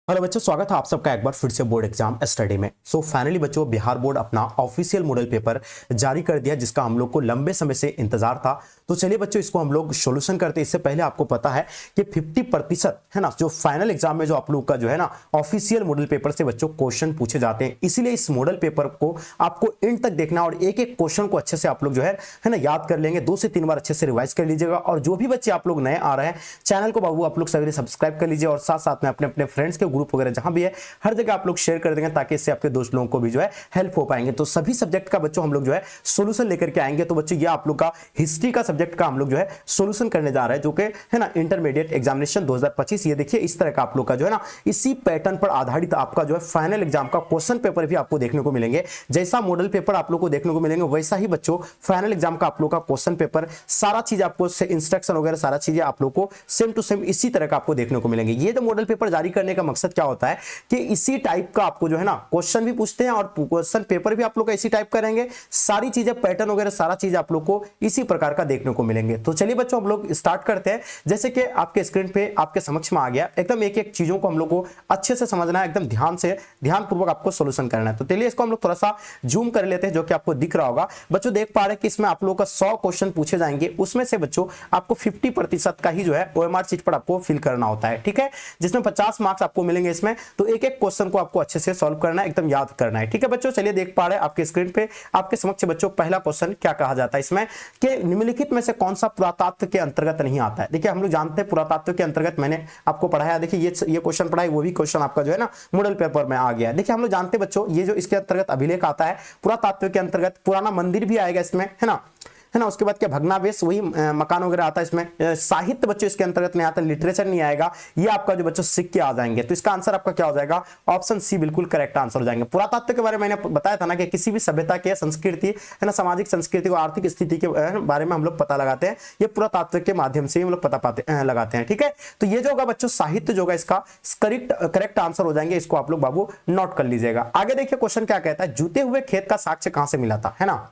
Hello बच्चों, स्वागत है आप सबका एक बार फिर से बोर्ड एग्जाम स्टडी में। फाइनली बच्चों, बिहार बोर्ड अपना ऑफिशियल मॉडल पेपर जारी कर दिया जिसका हम लोग को लंबे समय से इंतजार था। तो चलिए बच्चों, इसको हम लोग सॉल्यूशन करते हैं। इससे पहले आपको पता है कि 50% है ना, जो फाइनल एग्जाम में जो आप लोग का जो है ना ऑफिशियल मॉडल पेपर से बच्चों क्वेश्चन पूछे जाते हैं। इसीलिए इस मॉडल पेपर को आपको एंड तक देखना और एक एक क्वेश्चन को अच्छे से आप लोग जो है ना याद कर लेंगे। 2 से 3 बार अच्छे से रिवाइज कर लीजिएगा। और जो भी बच्चे आप लोग नए आ रहे हैं, चैनल को बाबू आप लोग सभी सब्सक्राइब कर लीजिए और साथ साथ में अपने अपने फ्रेंड्स के ग्रुप वगैरह जहां भी है हर जगह आप लोग शेयर कर देंगे ताकि इससे आपके दोस्त लोगों को भी जो है हेल्प हो पाएंगे। तो सभी सब्जेक्ट का बच्चों हम लोग जो है सॉल्यूशन लेकर के आएंगे। तो बच्चों, ये आप लोग का हिस्ट्री का सब्जेक्ट का हम लोग जो है सॉल्यूशन करने जा रहे हैं, जो कि है ना इंटरमीडिएट एग्जामिनेशन 2025। ये देखिए, इस तरह का आप लोग का जो है ना इसी पैटर्न पर आधारित आपका जो है फाइनल एग्जाम का क्वेश्चन पेपर भी आपको देखने को मिलेंगे। जैसा मॉडल पेपर आप लोग को देखने को मिलेंगे वैसा ही बच्चों फाइनल एग्जाम का आप लोग का क्वेश्चन पेपर, सारा चीज आपको इंस्ट्रक्शन वगैरह सारा चीजें आप लोग को सेम टू सेम इसी तरह का आपको देखने को मिलेंगे। ये जो मॉडल पेपर जारी करने का मकसद क्या होता है कि इसी टाइप का आपको जो है ना क्वेश्चन भी पूछते हैं और क्वेश्चन पेपर भी आप लोग का इसी टाइप करेंगे। सारी चीजें पैटर्न वगैरह सारा चीज आप लोग को इसी प्रकार का देखने को मिलेंगे। तो चलिए बच्चों, हम लोग स्टार्ट करते हैं। जैसे कि आपके स्क्रीन पे आपके समक्ष में आ गया, एकदम एक एक चीजों को हम लोग को अच्छे से समझना है, एकदम ध्यान से ध्यानपूर्वक आपको सॉल्यूशन करना है। तो चलिए इसको हम लोग थोड़ा सा जूम कर लेते हैं, जो कि आपको दिख रहा होगा। बच्चों देख पा रहे हैं कि इसमें आप लोग का 100 क्वेश्चन पूछे जाएंगे। उसमें से बच्चों आपको 50% का ही जो है ओएमआर शीट पर आपको फिल करना होता है, ठीक है, जिसमें 50 मार्क्स आपको मिलेंगे इसमें। तो एक एक क्वेश्चन को आपको अच्छे से सॉल्व करना है, एकदम याद करना है, ठीक है बच्चों। चलिए देख पा रहे हैं आपके स्क्रीन पे आपके समक्ष बच्चों पहला क्वेश्चन क्या कहा जाता है इसमें कि निम्नलिखित में से कौन सा पुरातत्व के अंतर्गत नहीं आता है। देखिए, हम लोग जानते हैं पुरातत्व के अंतर्गत, मैंने आपको पढ़ाया। देखिए ये क्वेश्चन पढ़ाई, वो भी क्वेश्चन आपका जो है ना मॉडल पेपर में आ गया है। देखिए, हम लोग जानते हैं बच्चों, ये जो इसके अंतर्गत अभिलेख आता है पुरातत्व के अंतर्गत, पुराना मंदिर भी आएगा इसमें, है ना। उसके बाद क्या भग्नावशेष, वही मकान वगैरह आता है इसमें। साहित्य बच्चों इसके अंतर्गत नहीं आता, लिटरेचर नहीं आएगा। ये आपका जो बच्चों सिक्के आ जाएंगे। तो इसका आंसर आपका क्या हो जाएगा? ऑप्शन सी बिल्कुल करेक्ट आंसर हो जाएंगे। पुरातत्व के बारे में मैंने बताया था ना कि किसी भी सभ्यता के संस्कृति है ना, सामाजिक संस्कृति को आर्थिक स्थिति के बारे में हम लोग पता लगाते हैं, ये पुरातत्व के माध्यम से हम लोग पता लगाते हैं, ठीक है। तो ये जो होगा बच्चों साहित्य जो होगा इसका करेक्ट आंसर हो जाएंगे। इसको आप लोग बाबू नोट कर लीजिएगा। आगे देखिए क्वेश्चन क्या कहता है, जुते हुए खेत का साक्ष्य कहां से मिला था, है ना।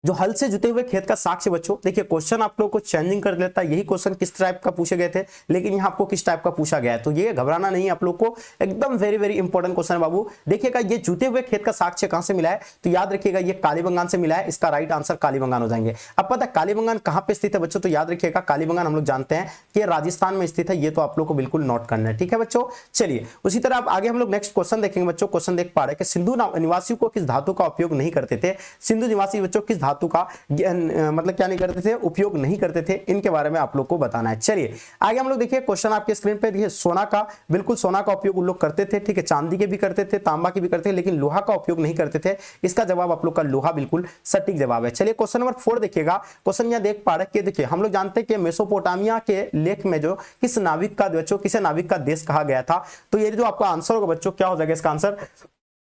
जो हल से जुते हुए खेत का साक्ष्य बच्चों, देखिए क्वेश्चन आप लोगों को चेंजिंग कर देता है। यही क्वेश्चन किस टाइप का पूछे गए थे, लेकिन यहाँ आपको किस टाइप का पूछा गया है। तो ये घबराना नहीं है आप लोग को, एकदम वेरी वेरी इंपॉर्टेंट क्वेश्चन है बाबू। देखिएगा, ये जुते हुए खेत का साक्ष्य कहां से मिला है, तो याद रखिएगा ये कालीबंगान से मिला है। इसका राइट आंसर कालीबंगान हो जाएंगे। अब पता है कालीबंगान कहां पे स्थित है बच्चों, तो याद रखिएगा कालीबंगान हम लोग जानते हैं कि राजस्थान में स्थित है। ये तो आप लोग को बिल्कुल नोट करना है, ठीक है बच्चों। चलिए उसी तरह आप आगे हम लोग नेक्स्ट क्वेश्चन देखेंगे बच्चों। क्वेश्चन देख पा रहे हैं कि सिंधु निवासियों को किस धातु का उपयोग नहीं करते थे। सिंधु निवासी बच्चों किस धातु का मतलब क्या नहीं करते थे, उपयोग नहीं करते थे, इनके बारे में आप लोग को बताना है। चलिए आगे हम लोग देखिए क्वेश्चन आपके स्क्रीन पे देखिए, सोना का, बिल्कुल सोना का उपयोग उन लोग करते थे, ठीक है, चांदी के भी करते थे, तांबा के भी करते थे, लेकिन लोहा का उपयोग नहीं करते थे। इसका जवाब आप लोग का लोहा बिल्कुल सटीक जवाब है। चलिए क्वेश्चन नंबर 4 देखिएगा। क्वेश्चन यहां देख पा रहे हैं कि देखिए हम लोग जानते हैं कि मेसोपोटामिया के लेख में जो किस नाविक का बच्चों, किसे नाविक का देश कहा गया था। तो ये जो आपका आंसर होगा बच्चों क्या हो जाएगा इसका आंसर,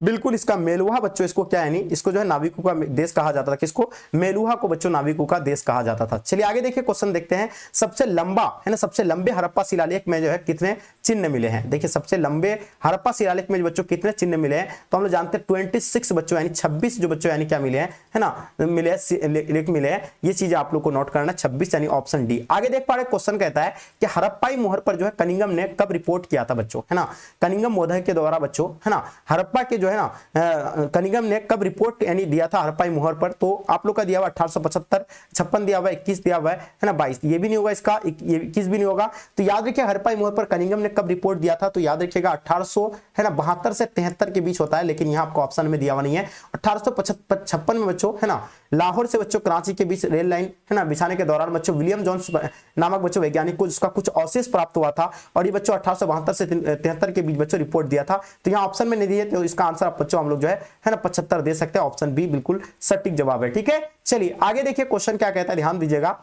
बिल्कुल इसका मेलुहा बच्चों। इसको क्या है नहीं, इसको जो है नाविकों का देश कहा जाता था। किसको? मेलुहा को बच्चों नाविकों का देश कहा जाता था। चलिए आगे देखिए क्वेश्चन देखते हैं। सबसे लंबा है ना, सबसे लंबे हड़प्पा शिलालेख में जो है कितने चिन्ह मिले हैं। देखिए सबसे लंबे हड़प्पा शिलालेख में बच्चों कितने चिन्ह मिले हैं, तो हम लोग जानते हैं 26 बच्चों, यानी 26 जो बच्चों यानी क्या मिले हैं, है ना, मिले लेख मिले हैं। ये चीजें आप लोग को नोट करना, 26 यानी ऑप्शन डी। आगे देख पा रहे क्वेश्चन कहता है कि हड़प्पाई मोहर पर जो है कनिंगम ने कब रिपोर्ट किया था बच्चों, है ना। कनिंगम मोहर के द्वारा बच्चों, है ना, हड़प्पा के जो है ना कनिंगम ने कब रिपोर्ट यानी दिया था हड़प्पाई मोहर पर। तो आप लोग का दिया हुआ 1875, 56 दिया हुआ, 21 दिया हुआ है ना, 22, ये भी नहीं होगा इसका, 21 भी नहीं होगा। तो याद रखिए हड़प्पाई मोहर पर कनिंगम ने कब रिपोर्ट दिया था, तो याद रखिएगा 1800 है ना 72 से 73 के बीच होता है, लेकिन यहाँ आपको ऑप्शन में दिया हुआ नहीं है। 1856 में बच्चों, है ना, लाहौर से बच्चों कराची के बीच रेल लाइन है ना बिछाने के दौरान बच्चों विलियम जोन्स नामक बच्चों वैज्ञानिक को जिसका कुछ अवशेष प्राप्त हुआ था, और ये बच्चों 1872 से 73 के बीच बच्चों रिपोर्ट दिया था। तो यहाँ ऑप्शन में नहीं दिए, तो इसका आंसर आप बच्चों हम लोग जो है ना 75 दे सकते हैं। ऑप्शन बी बिल्कुल सटीक जवाब है, ठीक है। चलिए आगे देखिए क्वेश्चन क्या कहता है, ध्यान दीजिएगा।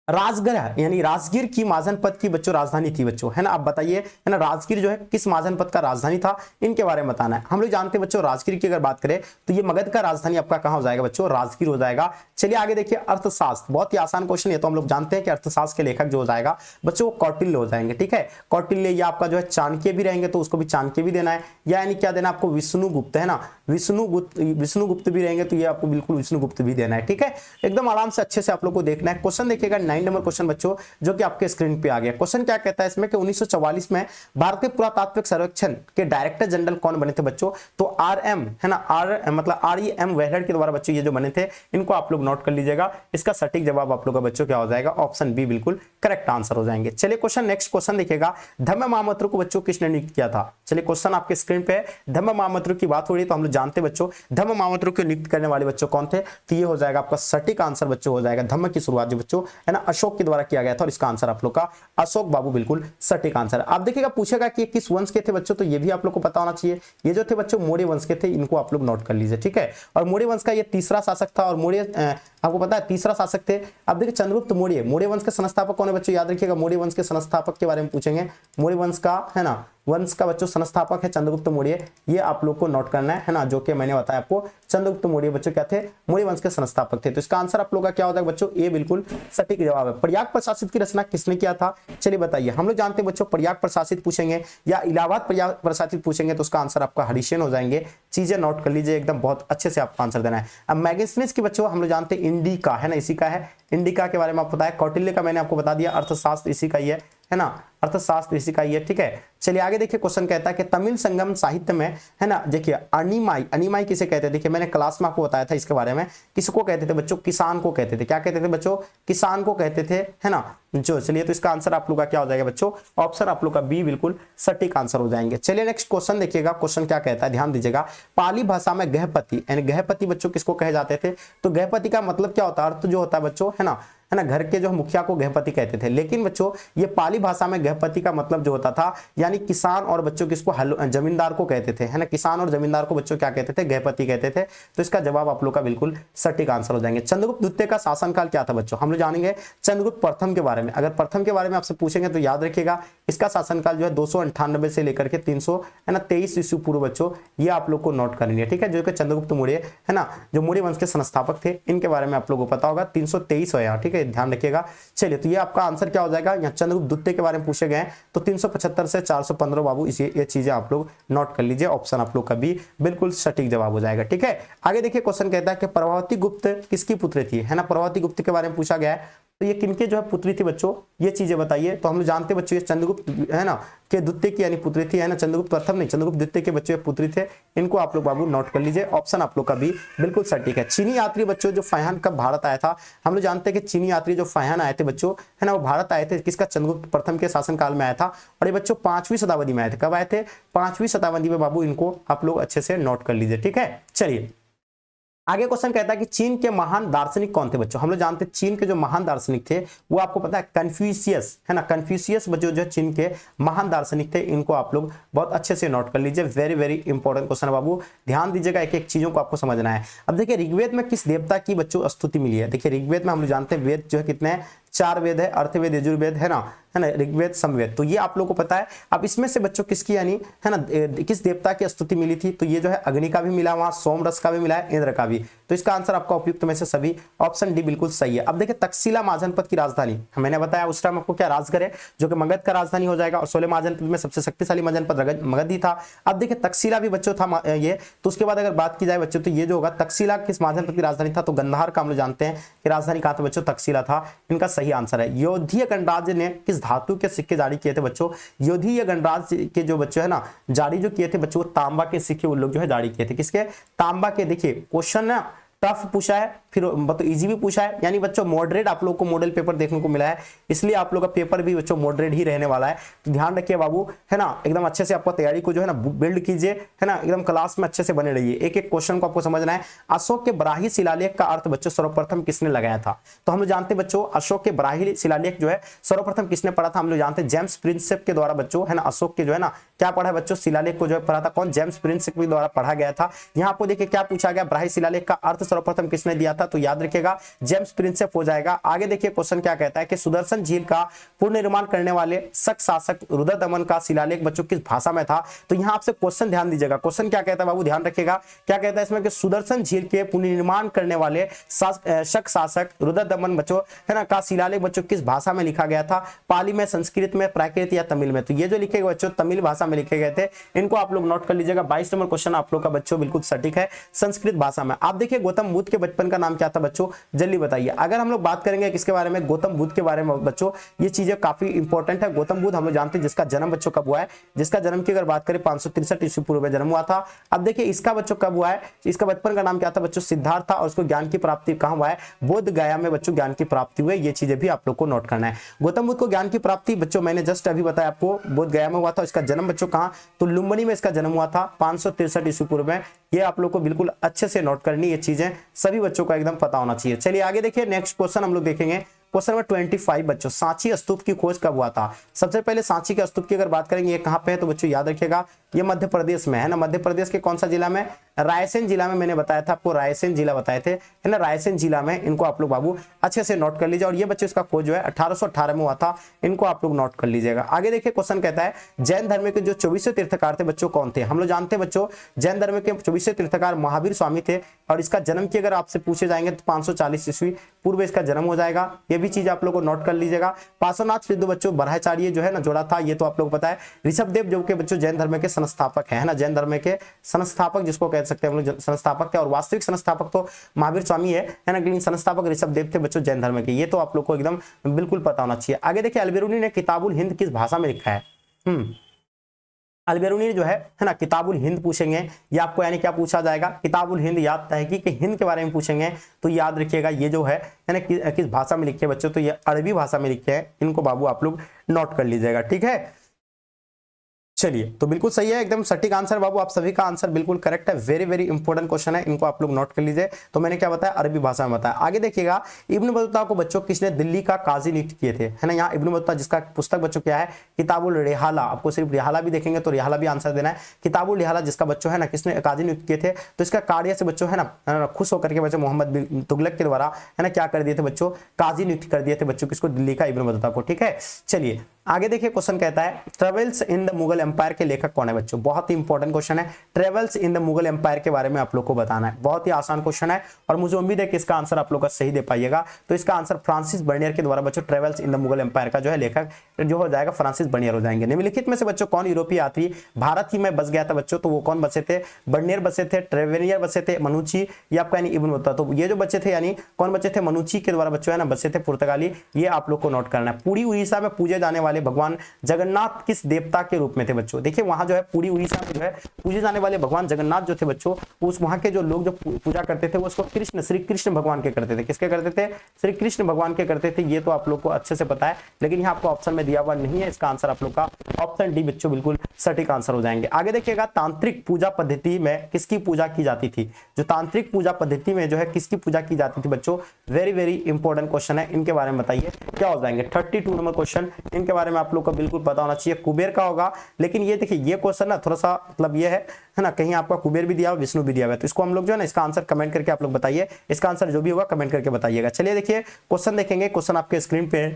राजगढ़ यानी राजगीर की महाजनपद की बच्चों राजधानी थी बच्चों, है ना। आप बताइए, है ना, राजगीर जो है किस महाजनपद का राजधानी था, इनके बारे में बताना है। हम लोग जानते हैं बच्चों राजगीर की अगर बात करें तो ये मगध का राजधानी आपका कहां हो जाएगा बच्चों, राजगीर हो जाएगा। चलिए आगे देखिए अर्थशास्त्र, बहुत ही आसान क्वेश्चन है। तो हम लोग जानते हैं कि अर्थशास्त्र के लेखक जो हो जाएगा बच्चों वो कौटिल्य हो जाएंगे, ठीक है। कौटिल्य या आपका जो है चाणक्य भी रहेंगे, तो उसको भी चाणक्य भी देना है, या यानी क्या देना आपको, विष्णुगुप्त, है ना, विष्णुगुप्त भी रहेंगे, तो ये आपको बिल्कुल विष्णुगुप्त भी देना है, ठीक है। एकदम आराम से अच्छे से आप लोग को देखना है। क्वेश्चन देखिएगा 9 नंबर क्वेश्चन बच्चों जो कि आपके स्क्रीन पे आ गया। क्वेश्चन क्या कहता है इसमें कि 1944 में भारतीय पुरातात्विक सर्वेक्षण के डायरेक्टर जनरल कौन बने थे बच्चों? तो आर.एम. है ना, मतलब R.E.M. वेहलर के द्वारा बच्चों ये जो बने थे, इनको आप लोग नोट कर लीजिएगा। इसका सटीक जवाब आप लोग का बच्चों क्या हो जाएगा? ऑप्शन बी बिल्कुल करेक्ट आंसर हो जाएंगे। चलिए क्वेश्चन नेक्स्ट क्वेश्चन देखिएगा, धम्म महामंत्र को बच्चों किसने नियुक्त किया था? चलिए क्वेश्चन आपके स्क्रीन पे है, धम्म महामंत्र की बात हो रही है तो हम लोग जानते हैं बच्चों धम्म महामंत्र को नियुक्त करने वाले बच्चों कौन थे? तो ये हो जाएगा आपका सटीक आंसर बच्चों हो जाएगा, धम्म की शुरुआत जो बच्चों है ना अशोक के द्वारा किया गया था, और इसका आंसर आप लोग का अशोक बाबू बिल्कुल सटीक आंसर। आप देखिएगा पूछेगा कि किस वंश के थे बच्चों, तो ये भी आप लोग को पता होना चाहिए। ये जो थे बच्चों मौर्य वंश के थे, इनको आप लोग नोट कर लीजिए, ठीक है। और मौर्य वंश का ये तीसरा शासक था, और मौर्य आपको पता है तीसरा शासक थे। अब देखिए चंद्रगुप्त मौर्य, मौर्य वंश के संस्थापक कौन है बच्चों? याद रखिएगा मौर्य वंश के संस्थापक के बारे में पूछेंगे। मौर्य वंश का है ना, वंश का बच्चों संस्थापक है चंद्रगुप्त मौर्य, ये आप लोग को नोट करना है ना, जो कि मैंने बताया आपको चंद्रगुप्त मौर्य बच्चों क्या थे? मौर्य वंश के संस्थापक थे। तो इसका आंसर आप लोग का क्या होता है बच्चों? ए बिल्कुल सटीक जवाब है। प्रयाग प्रशासित की रचना किसने किया था? चलिए बताइए। हम लोग जानते हैं बच्चों प्रयाग प्रशासित पूछेंगे या इलाहाबाद प्रयाग प्रशासित पूछेंगे तो उसका आंसर आपका हरिसेन हो जाएंगे। चीजें नोट कर लीजिए एकदम, बहुत अच्छे से आपको आंसर देना है। अब मैगनीज की बच्चों हम लोग जानते हैं इंडिका है ना, इसी का है, इंडिका के बारे में आपको पता है। कौटिल्य का मैंने आपको बता दिया, अर्थशास्त्र इसी का ही है ना, अर्थशास्त्र इसी का ही है, ठीक है। चलिए आगे देखिए क्वेश्चन कहता है कि तमिल संगम साहित्य में है ना, देखिए अनिमाई, अनिमाई किसे कहते हैं? देखिए मैंने क्लास में आपको बताया था इसके बारे में, किसको कहते थे बच्चों? किसान को कहते थे। क्या कहते थे बच्चों? किसान को कहते थे, है ना जो। चलिए तो इसका आंसर आप लोग का क्या हो जाएगा बच्चों? ऑप्शन आप लोग का बी बिल्कुल सटीक आंसर हो जाएंगे। चलिए नेक्स्ट क्वेश्चन देखिएगा, क्वेश्चन क्या कहता है ध्यान दीजिएगा। पाली भाषा में गृहपति यानी गृहपति बच्चों किसको कहे जाते थे? तो गृहपति का मतलब क्या होता है? अर्थ जो होता है बच्चों है ना, घर के जो मुखिया को गृहपति कहते थे। लेकिन बच्चों ये पाली भाषा में गृहपति का मतलब जो होता था यानी किसान और बच्चों किसको? जमींदार को कहते थे, है ना। किसान और जमींदार को बच्चों क्या कहते थे? गृहपति कहते थे। तो इसका जवाब आप लोग का बिल्कुल सटीक आंसर हो जाएंगे। चंद्रगुप्त द्वितीय का शासनकाल क्या था बच्चों? हम लोग जानेंगे चंद्रगुप्त प्रथम के बारे में। अगर प्रथम के बारे में आपसे पूछेंगे तो याद रखिएगा इसका शासनकाल जो है 298 से लेकर के 323 ईस्वी पूर्व बच्चों, ये आप लोग को नोट करनी है, ठीक है। जो कि चंद्रगुप्त मौर्य है ना, जो मौर्य वंश के संस्थापक थे, इनके बारे में आप लोगों को पता होगा। 323 है यहाँ, ठीक है, ध्यान रखिएगा। चलिए तो ये आपका आंसर क्या हो जाएगा? यहाँ चंद्रगुप्त द्वितीय के बारे में पूछे गए तो 375 से 415 बाबू, इसी ये चीजें आप लोग नोट कर लीजिए। ऑप्शन आप लोग का भी बिल्कुल सटीक जवाब हो जाएगा, ठीक है। आगे देखिए क्वेश्चन कहता है कि प्रभावती गुप्त किसकी पुत्री थी, है ना। प्रभावती गुप्त के बारे में पूछा गया है, तो ये किनके जो है पुत्री थी बच्चों, ये चीजें बताइए। तो हम लोग जानते हैं बच्चों ये चंद्रगुप्त है ना के द्वितीय की यानी पुत्री थी, है ना। चंद्रगुप्त प्रथम नहीं, चंद्रगुप्त द्वितीय के बच्चों पुत्री थे। इनको आप लोग बाबू नोट कर लीजिए। ऑप्शन आप लोग का भी बिल्कुल सटीक है। चीनी यात्री बच्चों जो फाह्यान कब भारत आया था? हम लोग जानते हैं कि चीनी यात्री जो फाह्यान आए थे बच्चों, है ना, वो भारत आए थे किसका? चंद्रगुप्त प्रथम के शासनकाल में आया था। और ये बच्चों 5वीं शताब्दी में आए थे। कब आए थे? 5वीं शताब्दी में बाबू। इनको आप लोग अच्छे से नोट कर लीजिए, ठीक है। चलिए आगे क्वेश्चन कहता है कि चीन के महान दार्शनिक कौन थे बच्चों? हम लोग जानते हैं चीन के जो महान दार्शनिक थे वो आपको पता है कन्फ्यूशियस, है ना। कन्फ्यूशियस बच्चों जो चीन के महान दार्शनिक थे, इनको आप लोग बहुत अच्छे से नोट कर लीजिए। वेरी वेरी इंपॉर्टेंट क्वेश्चन है बाबू, ध्यान दीजिएगा, एक एक चीजों को आपको समझना है। अब देखिए ऋग्वेद में किस देवता की बच्चों स्तुति मिली है? देखिए ऋग्वेद में हम लोग जानते हैं वेद जो है कितने हैं? 4 वेद है, अर्थवेद, यजुर्वेद, है ना ऋग्वेद, समवेद। तो ये आप लोगों को पता है। अब इसमें से बच्चों किसकी यानी है ना किस देवता की स्तुति मिली थी? तो ये जो है अग्नि का भी मिला, वहां सोमरस का भी मिला है, इंद्र का भी। तो इसका आंसर आपका उपयुक्त में से सभी ऑप्शन डी बिल्कुल सही है। अब देखिए तक्षशिला महाजनपद की राजधानी मैंने बताया उस टाइम आपको क्या राजगढ़ है, जो कि मगध का राजधानी हो जाएगा। और 16 महाजनपद में सबसे शक्तिशाली महाजनपद मगध ही था। अब देखिए तक्षशिला भी बच्चों था ये। तो उसके बाद अगर बात की जाए बच्चों तो ये जो होगा तक्षशिला किस महाजनपद की राजधानी था? तो गंधार का हम लोग जानते हैं कि राजधानी कहाँ था बच्चों? तक्षशिला था। इनका सही आंसर है। योधीय गणराज्य ने किस धातु के सिक्के जारी किए थे बच्चों? योधीय गणराज्य के जो बच्चों है ना जारी जो किए थे बच्चों, तांबा के सिक्के उन लोग जो है जारी किए थे। किसके? तांबा के। देखिए क्वेश्चन ना टफ पूछा है, फिर मतलब इजी भी पूछा है, यानी बच्चों मॉडरेट आप लोग को मॉडल पेपर देखने को मिला है, इसलिए आप लोग का पेपर भी बच्चों मॉडरेट ही रहने वाला है। तो ध्यान रखिए बाबू, है ना, एकदम अच्छे से आपको तैयारी को जो है ना बिल्ड कीजिए, है ना, एकदम क्लास में अच्छे से बने रहिए। एक एक क्वेश्चन को आपको समझना है। अशोक के बराही शिलालेख का अर्थ बच्चों सर्वप्रथम किसने लगाया था? तो हम लोग जानते हैं बच्चों अशोक के बराही शिलालेख जो है सर्वप्रथम किसने पढ़ा था? हम लोग जानते हैं जेम्स प्रिंसेप के द्वारा बच्चों, है ना। अशोक के जो है ना क्या पढ़ा है बच्चों? शिलालेख को जो है पढ़ा था कौन? जेम्स प्रिंसेप के द्वारा पढ़ा गया था। यहाँ आपको देखिए क्या पूछा गया, बराही शिलालेख का अर्थ सर्वप्रथम किसने दिया था? तो याद रखिएगा जेम्स प्रिंसेप हो जाएगा। आगे देखिए क्वेश्चन क्या कहता है कि सुदर्शन झील का पुनर्निर्माण करने वाले शक शासक रुद्रदमन का शिलालेख बच्चों किस भाषा में था? तो यहां आपसे क्वेश्चन ध्यान दीजिएगा, क्वेश्चन क्या कहता है बाबू, ध्यान रखिएगा। क्या कहता है इसमें कि सुदर्शन झील के पुनर्निर्माण करने वाले शक शासक रुद्रदमन बच्चों, है ना, का शिलालेख बच्चों किस भाषा में लिखा गया था? पाली में, संस्कृत में, प्राकृत या तमिल में? तो ये जो लिखे गए बच्चों तमिल भाषा में लिखे गए थे, इनको आप लोग नोट कर लीजिएगा। 22 नंबर क्वेश्चन आप लोग का बच्चों बिल्कुल सटीक है, संस्कृत भाषा में। आप देखिए गौतम बुद्ध के बचपन का नाम नाम क्या था बच्चों, जल्दी बताइए। अगर हम लोग बात करेंगे किसके बारे में, गौतम बुद्ध के बारे में बच्चों, ये चीजें काफी इंपॉर्टेंट है। गौतम बुद्ध हम लोग जानते हैं जिसका जन्म बच्चों कब हुआ है, जिसका जन्म की अगर बात करें 563 ईस्वी पूर्व में जन्म हुआ था। अब देखिए इसका बच्चों कब हुआ है, इसका बचपन का नाम क्या था बच्चों, सिद्धार्थ था, और उसको ज्ञान की प्राप्ति कहां हुआ है, बोध गया में बच्चों ज्ञान की प्राप्ति हुई। ये चीजें भी आप लोग को नोट करना है। गौतम बुद्ध को ज्ञान की प्राप्ति बच्चों मैंने जस्ट अभी बताया आपको, बोध गया में हुआ था। इसका जन्म बच्चों कहां, तो लुम्बिनी में इसका जन्म हुआ था 563 ईस्वी पूर्व में। ये आप लोग को बिल्कुल अच्छे से नोट करनी, ये चीजें सभी बच्चों को एकदम पता होना चाहिए। चलिए आगे देखिए, नेक्स्ट क्वेश्चन हम लोग देखेंगे। क्वेश्चन नंबर 25 बच्चों, सांची स्तूप की खोज कब हुआ था। सबसे पहले सांची के स्तूप की अगर बात करेंगे, ये कहां पे है तो बच्चों याद रखिएगा, ये मध्य प्रदेश में है ना। मध्य प्रदेश के कौन सा जिला में, रायसेन जिला में। मैंने बताया था आपको, रायसेन जिला बताए थे, है ना, रायसेन जिला में। इनको आप लोग बाबू अच्छे से नोट कर लीजिए। और ये बच्चों इसका खोज जो है 1818 में हुआ था, इनको आप लोग नोट कर लीजिएगा। आगे देखिए क्वेश्चन कहता है, जैन धर्म के जो 24 तीर्थकार थे बच्चों कौन थे। हम लोग जानते हैं बच्चों, जैन धर्म के 24 तीर्थकार महावीर स्वामी थे, और इसका जन्म की अगर आपसे पूछे जाएंगे तो 540 ईस्वी पूर्व इसका जन्म हो जाएगा। ये भी चीज आप लोग को नोट कर लीजिएगा। पार्श्वनाथ सिद्ध बच्चों बरहाचार्य जो है ना जोड़ा था, ये तो आप लोग पता है। ऋषभदेव जो के बच्चों जैन धर्म के संस्थापक है ना, जैन धर्म के संस्थापक जिसको कह सकते हैं हम लोग, संस्थापक थे। और वास्तविक संस्थापक तो महावीर स्वामी है ना, लेकिन संस्थापक ऋषभदेव थे बच्चों जैन धर्म के। ये तो आप लोग को एकदम बिल्कुल पता होना चाहिए। आगे देखिए, अलबेरुनी ने किताबुल हिंद किस भाषा में लिखा है। अलबेरुनी जो है ना, किताबुल हिंद पूछेंगे, ये आपको यानी क्या पूछा जाएगा, किताबुल हिंद याद तहकीक कि हिंद के बारे में पूछेंगे तो याद रखिएगा ये जो है ना किस भाषा में लिखे बच्चों, तो ये अरबी भाषा में लिखे हैं। इनको बाबू आप लोग नोट कर लीजिएगा, ठीक है। चलिए, तो बिल्कुल सही है, एकदम सटीक आंसर बाबू, आप सभी का आंसर बिल्कुल करेक्ट है। वेरी वेरी इंपॉर्टेंट क्वेश्चन है, इनको आप लोग नोट कर लीजिए। तो मैंने क्या बताया, अरबी भाषा में बताया। आगे देखिएगा, इब्न बतूता को बच्चों किसने दिल्ली का काजी नियुक्त किए थे, है ना। यहाँ इब्न बतूता जिसका पुस्तक बच्चों क्या है, किताबुल रिहाला। आपको सिर्फ रिहाला भी देखेंगे तो रिहाला भी आंसर देना है। किताबुल रिहाला जिसका बच्चों है ना किसने काजी नियुक्त किए थे, तो इसका कार्य से बच्चों है ना खुश होकर के बच्चों मोहम्मद बिन तुगलक के द्वारा है ना क्या कर दिए थे बच्चों, काजी नियुक्त कर दिए थे बच्चों किसको, दिल्ली का इब्न बतूता को, ठीक है। चलिए आगे देखिए, क्वेश्चन कहता है, travels in the Mughal empire के लेखक कौन है बच्चों। बहुत ही इंपॉर्टेंट क्वेश्चन है, travels in the Mughal empire के बारे में आप लोग को बताना है। बहुत ही आसान क्वेश्चन है, और मुझे उम्मीद है कि इसका आंसर आप लोग का सही दे पाइएगा। तो इसका आंसर फ्रांसिस बर्नियर के द्वारा बच्चों, travels in the Mughal empire का जो है लेखक जो हो जाएगा फ्रांसिस बर्नियर हो जाएंगे। निम्नलिखित में से बच्चों कौन यूरोपीय यात्री भारत ही में बस गया था बच्चों, तो वो कौन बसे थे, बर्नियर बसे थे, ट्रेवेनियर बसे थे, मनुची या आपका यानी इब्न बतूता। तो ये जो बच्चे थे यानी कौन बचे थे, मनुची के द्वारा बच्चों है ना बसे थे पुर्तगाली। ये आप लोग को नोट करना है। पूरी उड़ीसा में पूजे जाने वाले भगवान जगन्नाथ किस देवता के रूप में थे बच्चों। देखिए वहां जो है पूरी उड़ीसा में जो है पूजे जाने वाले भगवान जगन्नाथ जो थे बच्चों, उस वहां के जो लोग जो पूजा करते थे वो उसको कृष्ण, श्री कृष्ण भगवान के करते थे। किसके करते थे, श्री कृष्ण भगवान के करते थे। ये तो आप लोग को अच्छे से पता है, लेकिन यहाँ आपको ऑप्शन में दिया हुआ नहीं है। इसका आंसर आप लोग का ऑप्शन डी बच्चों बिल्कुल सटीक आंसर हो जाएंगे। आगे देखिएगा, तांत्रिक पूजा पद्धति में किसकी पूजा की जाती थी। जो तांत्रिक पूजा पद्धति में जो है किसकी पूजा की जाती थी बच्चों, वेरी वेरी इंपॉर्टेंट क्वेश्चन है। इनके बारे में बताइए क्या हो जाएंगे। 32 नंबर क्वेश्चन, इनके बारे में आप लोग को बिल्कुल पता होना चाहिए। कुबेर का होगा, लेकिन ये देखिए ये क्वेश्चन ना थोड़ा सा मतलब ये है ना, कहीं आपका कुबेर भी दिया हुआ, विष्णु भी दिया हुआ है। तो इसको हम लोग जो है ना इसका आंसर कमेंट करके आप लोग बताइए। इसका आंसर जो भी होगा कमेंट करके बताइएगा। चलिए देखिए क्वेश्चन देखेंगे, क्वेश्चन आपके स्क्रीन पे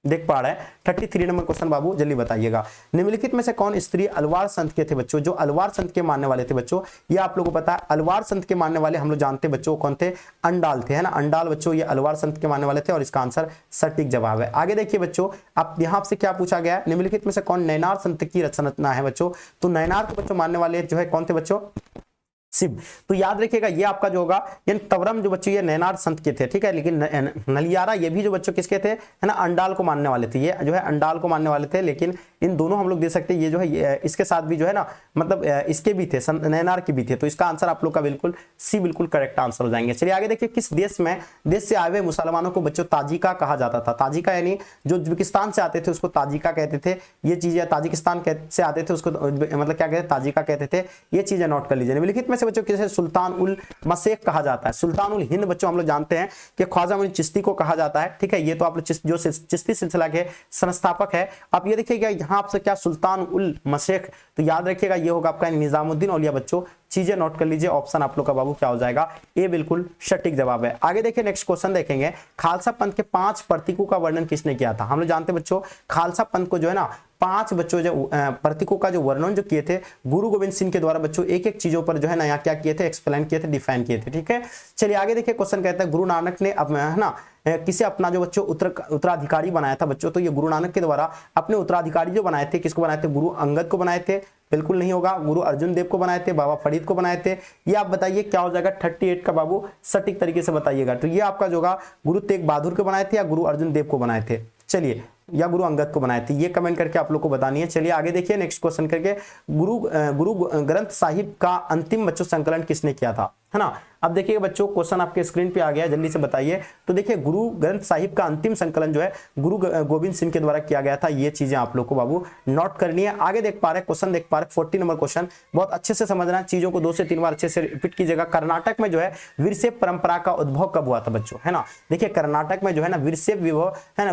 देख पा रहे हैं। 33 नंबर क्वेश्चन बाबू जल्दी बताइएगा। निम्नलिखित में से कौन स्त्री अलवार संत के थे बच्चों। जो अलवार संत के मानने वाले थे बच्चों, ये आप लोगों को पता है। अलवार संत के मानने वाले हम लोग जानते हैं बच्चों कौन थे, अंडाल थे, है ना। अंडाल बच्चों ये अलवार संत के मानने वाले थे, और इसका आंसर सटीक जवाब है। आगे देखिए बच्चों, आप यहाँ से क्या पूछा गया है, निम्नलिखित में से कौन नैनार संत की रचना है बच्चों। तो नैनार को बच्चों मानने वाले जो है कौन थे बच्चों, शिव। तो याद रखिएगा ये आपका जो होगा, यानी तवरम जो बच्चों ये नैनार संत के थे, ठीक है। लेकिन नलियारा ये भी जो बच्चों किसके थे, है ना, अंडाल को मानने वाले थे। ये जो है अंडाल को मानने वाले थे, लेकिन इन दोनों हम लोग दे सकते हैं। ये जो है इसके साथ भी जो है ना मतलब इसके भी थे, नैनार के भी थे। तो इसका आंसर आप लोग का बिल्कुल सी बिल्कुल करेक्ट आंसर हो जाएंगे। चलिए आगे देखिए, किस देश से आए हुए मुसलमानों को बच्चों ताजिका कहा जाता था। ताजिका यानी जो उज्बेकिस्तान से आते थे उसको ताजिका कहते थे। ये चीजें ताजिकिस्तान से आते थे उसको मतलब क्या कहते थे, ताजिका कहते थे। ये चीजें नोट कर लीजिए। निम्नलिखित में से बच्चों किसे सुल्तान उल मशेख कहा जाता है। सुल्तान उल हिंद बच्चों हम लोग जानते हैं कि ख्वाजा मुइन चिश्ती को कहा जाता है, ठीक है। ये तो आप लोग जो चिश्ती सिलसिला के संस्थापक है। आप ये देखिएगा यहाँ आपसे क्या सुल्तान उल मशेख, तो याद रखिएगा ये होगा आपका निजामुद्दीन औलिया बच्चों। चीजें नोट कर लीजिए। ऑप्शन आप लोग का बाबू क्या हो जाएगा, ये बिल्कुल सटीक जवाब है। आगे देखिए नेक्स्ट क्वेश्चन देखेंगे, खालसा पंथ के 5 प्रतीकों का वर्णन किसने किया था। हम लोग जानते हैं बच्चों खालसा पंथ को जो है ना 5 बच्चों जो प्रतीकों का जो वर्णन जो किए थे गुरु गोविंद सिंह के द्वारा बच्चों एक एक चीजों पर जो है ना यहाँ क्या किए थे, एक्सप्लेन किए थे, डिफाइन किए थे, ठीक है। चलिए आगे देखिए, क्वेश्चन कहता है गुरु नानक ने अब है ना किसे अपना जो बच्चों उत्तराधिकारी बनाया था बच्चों। तो ये गुरु नानक के द्वारा अपने उत्तराधिकारी जो बनाए थे, किसको बनाए थे, गुरु अंगद को बनाए थे, बिल्कुल नहीं होगा। गुरु अर्जुन देव को बनाए थे, बाबा फरीद को बनाए थे। ये आप बताइए क्या हो जाएगा 38 का बाबू, सटीक तरीके से बताइएगा। तो ये आपका जो होगा गुरु तेग बहादुर को बनाए थे या गुरु अर्जुन देव को बनाए थे, चलिए, या गुरु अंगद को बनाए थे, ये कमेंट करके आप लोग को बतानी है। चलिए आगे देखिए नेक्स्ट क्वेश्चन करके, गुरु ग्रंथ साहिब का अंतिम बच्चों संकलन किसने किया था, है ना। अब देखिए बच्चों क्वेश्चन आपके स्क्रीन पे आ गया, जल्दी से बताइए। तो देखिए गुरु ग्रंथ साहिब का अंतिम संकलन जो है गुरु गोविंद सिंह के द्वारा किया गया था। ये चीजें आप लोग को बाबू नोट करनी है। आगे देख पा रहे क्वेश्चन, देख पा रहे 40 नंबर क्वेश्चन, बहुत अच्छे से समझना, चीजों को 2 से 3 बार अच्छे से रिपीट कीजिएगा। कर्नाटक में जो है वीरशैव परंपरा का उद्भव कब हुआ था बच्चों, है ना। देखिए कर्नाटक में जो है ना वीरशैव विभव, है ना,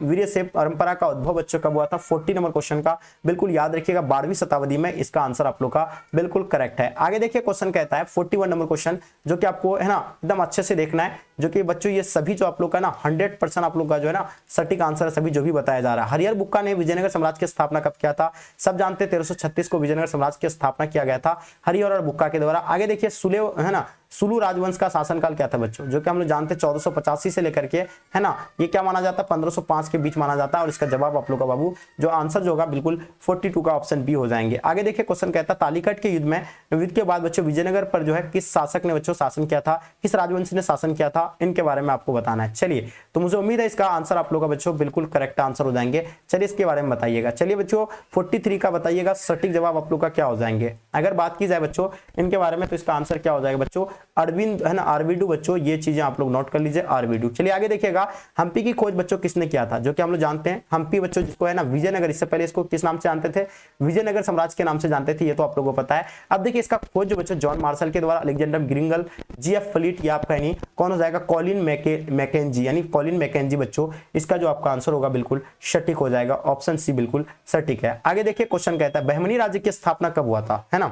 वीरशैव परंपरा का उद्भव बच्चों कब हुआ था, 40 नंबर क्वेश्चन का बिल्कुल याद रखिएगा, 12वीं शताब्दी में। इसका आंसर आप लोग का बिल्कुल करेक्ट है। आगे देखिए क्वेश्चन कहता है 41 नंबर क्वेश्चन, जो कि आपको है ना एकदम अच्छे से देखना है, जो कि बच्चों ये सभी जो आप लोग का ना 100% आप लोग का जो है ना सटीक आंसर है, सभी जो भी बताया जा रहा है। हरिहर बुक्का ने विजयनगर साम्राज्य की स्थापना कब किया था, सब जानते हैं 1336 को विजयनगर साम्राज्य की स्थापना किया गया था हरिहर और बुक्का के द्वारा। आगे देखिए सुलेव, है ना, सुलू राजवंश का शासनकाल क्या था बच्चों, जो कि हम लोग जानते हैं 1485 से लेकर के, है ना, ये क्या माना जाता है 1505 के बीच माना जाता है। और इसका जवाब आप लोग का बाबू जो आंसर जो होगा बिल्कुल 42 का ऑप्शन बी हो जाएंगे। आगे देखिए क्वेश्चन कहता है तालीकट के युद्ध के बाद बच्चों विजयनगर पर जो है किस शासक ने बच्चों शासन किया था, किस राजवंश ने शासन किया था, इनके बारे में आपको बताना है। चलिए तो मुझे उम्मीद है इसका आंसर आप लोग का बच्चों बिल्कुल करेक्ट आंसर हो जाएंगे। चलिए इसके बारे में बताइएगा। चलिए बच्चों 43 का बताइएगा, सटीक जवाब आप लोग का क्या हो जाएंगे। अगर बात की जाए बच्चों इनके बारे में, तो इसका आंसर क्या हो जाएगा बच्चों, अरविंद, है ना, आरवीडू बच्चों, ये चीजें आप लोग नोट कर लीजिए, आरवीडू। चलिए आगे देखिएगा हम्पी की खोज बच्चों किसने किया था, जो कि हम लोग जानते हैं हम्पी बच्चों, जिसको है ना विजयनगर, इससे पहले इसको किस नाम से जानते थे, विजयनगर साम्राज्य के नाम से जानते थे, ये तो आप लोगों को पता है। अब देखिए इसका खोज जो बच्चों जॉन मार्शल के द्वारा, अलेक्जेंडर ग्रिंगल, जीएफ फ्लीट, ये आपका नहीं कौन हो जाएगा, कॉलिन मैकेंजी, यानी कॉलिन मैकेंजी बच्चों, इसका जो आपका आंसर होगा बिल्कुल सटीक हो जाएगा, ऑप्शन सी बिल्कुल सटीक है। आगे देखिए क्वेश्चन कहता है बहमनी राज्य की स्थापना कब हुआ था, है ना।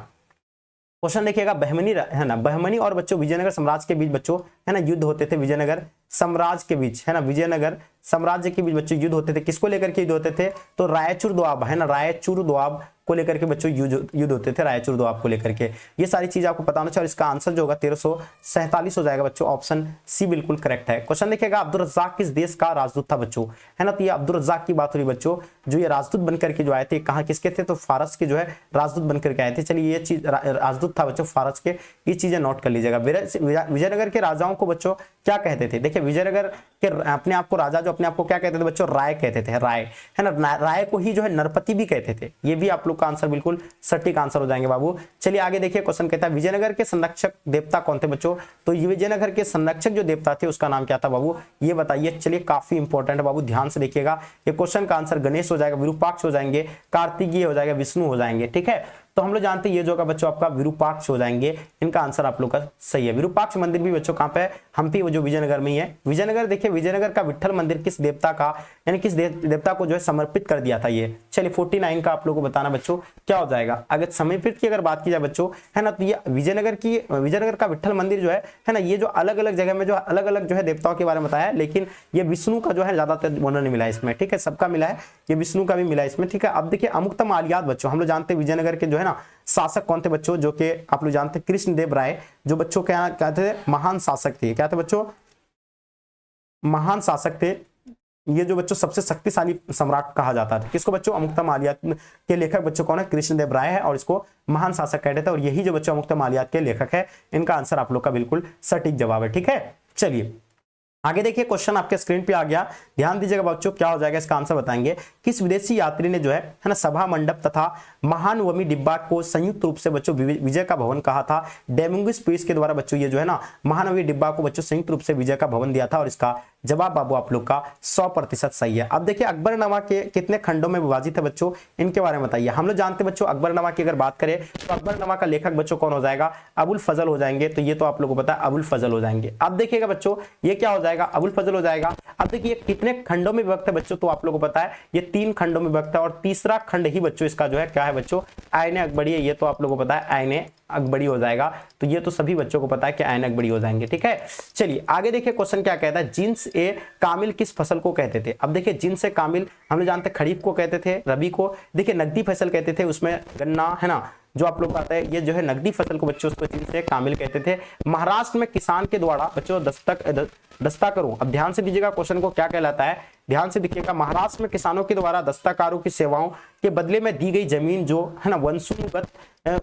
क्वेश्चन देखिएगा बहमनी, है ना, बहमनी और बच्चों विजयनगर साम्राज्य के बीच बच्चों, है ना, युद्ध होते थे विजयनगर साम्राज्य के बीच, है ना, विजयनगर साम्राज्य के बीच बच्चों युद्ध होते थे। किसको लेकर के युद्ध होते थे, तो रायचूर दोआब, है ना, रायचूर दोआब को लेकर के बच्चों युद्ध होते थे, रायचूर दोआब को लेकर के। ये सारी चीज आपको पता होना चाहिए। और इसका आंसर जो होगा 1347 हो जाएगा बच्चों, ऑप्शन सी बिल्कुल करेक्ट है। क्वेश्चन देखिएगा अब्दुल रज्जाक किस देश का राजदूत था बच्चों, है ना। तो ये अब्दुल रज्जाक की बात हो रही बच्चों, जो ये राजदूत बनकर के जो आए थे, कहाँ किसके थे, तो फारस के जो है राजदूत बनकर के आए थे। चलिए ये चीज राजदूत था बच्चों फारस के, ये चीजें नोट कर लीजिएगा। विजयनगर के राजाओं को बच्चों क्या कहते थे, देखिए विजयनगर के अपने आप को राजा जो अपने आप को क्या कहते थे बच्चों, राय कहते थे, राय, है ना, राय को ही जो है नरपति भी कहते थे। ये भी आप लोग का आंसर बिल्कुल सटीक आंसर हो जाएंगे बाबू। चलिए आगे देखिए क्वेश्चन कहता है विजयनगर के संरक्षक देवता कौन थे बच्चों, तो ये विजयनगर के संरक्षक जो देवता थे उसका नाम क्या था बाबू, ये बताइए। चलिए काफी इंपॉर्टेंट है बाबू, ध्यान से देखिएगा। ये क्वेश्चन का आंसर गणेश हो जाएगा, विरूपाक्ष हो जाएंगे, कार्तिकीय हो जाएगा, विष्णु हो जाएंगे, ठीक है। तो हम लोग जानते हैं ये जो होगा बच्चों आपका विरूपाक्ष हो जाएंगे, इनका आंसर आप लोग का सही है। विरूपाक्ष मंदिर भी बच्चों कहां पे है, हम्पी, वो जो विजयनगर में ही है। विजयनगर देखिए विजयनगर का विट्ठल मंदिर किस देवता का, यानी किस देवता को जो है समर्पित कर दिया था ये। चलिए 49 का आप लोगों को बताना बच्चों क्या हो जाएगा। अगर समर्पित की अगर बात की जाए बच्चों, है ना, तो ये विजयनगर का विट्ठल मंदिर जो है ना, ये जो अलग अलग जगह में जो अलग अलग जो है देवताओं के बारे में बताया है, लेकिन ये विष्णु का जो है ज्यादातर वर्णन नहीं मिला इसमें, ठीक है, सबका मिला है, ये विष्णु का भी मिला इसमें, ठीक है। अब देखिए अमुक्त माल्यात बच्चों, हम लोग जानते हैं विजयनगर के जो है ना शासक कौन थे बच्चों, जो कि आप लोग जानते हैं कृष्णदेव राय, जो बच्चों क्या कहते थे, महान शासक थे। क्या थे बच्चों, महान शासक थे। ये जो बच्चों सबसे शक्तिशाली सम्राट कहा जाता था किसको बच्चों, अमुक्त माल्यात के लेखक बच्चों कौन है, कृष्णदेव राय है, और इसको महान शासक कहते थे। और यही जो बच्चों अमुक्त माल्यात के लेखक है, इनका आंसर आप लोग का बिल्कुल सटीक जवाब है, ठीक है। चलिए आगे देखिए क्वेश्चन आपके स्क्रीन पे आ गया, ध्यान दीजिएगा बच्चों क्या हो जाएगा, इसका आंसर बताएंगे। किस विदेशी यात्री ने जो है ना सभा मंडप तथा महानवमी डिब्बा को संयुक्त रूप से बच्चों विजय का भवन कहा था। डेमोंगिस पीस के द्वारा बच्चों ये जो है ना महानवमी डिब्बा को बच्चों संयुक्त रूप से विजय का भवन दिया था। और इसका जवाब बाबू आप लोग का 100% सही है। अब देखिए अकबरनामा के कितने खंडों में विभाजित है बच्चों, इनके बारे में बताइए। हम लोग जानते हैं बच्चों अकबरनामा की अगर बात करें तो अकबरनामा का लेखक बच्चों कौन हो जाएगा, अबुल फजल हो जाएंगे। तो ये तो आप लोगों को पता है अबुल फजल हो जाएंगे। अब देखिएगा बच्चों ये क्या हो जाएगा, अबुल फजल हो जाएगा। अब देखिए कितने खंडों में विभक्त है बच्चों, तो आप लोगों को पता है ये 3 खंडों में विभक्त है। और तीसरा खंड ही बच्चों इसका जो है क्या है बच्चों, आयने अकबरी है। ये तो आप लोगों को पता है आयने अकबरी हो जाएगा। तो ये तो सभी बच्चों को पता है कि आयन अकबरी हो जाएंगे, ठीक है। चलिए आगे देखिए क्वेश्चन क्या कहता है, जिन्स ए कामिल किस फसल को कहते थे। अब देखिए जिन्स ए कामिल हम लोग जानते हैं खरीफ को कहते थे, रबी को देखिए नकदी फसल कहते थे, उसमें गन्ना है ना जो आप लोग को आता है, ये जो है नकदी फसल को बच्चों उसको जिन्स ए कामिल कहते थे। महाराष्ट्र में किसान के द्वारा बच्चों दस्ता करूं। अब ध्यान से दीजिएगा क्वेश्चन को क्या कहलाता है, ध्यान से देखिएगा। महाराष्ट्र में किसानों के द्वारा दस्ताकारों की सेवाओं के बदले में दी गई जमीन जो है ना वंशानुगत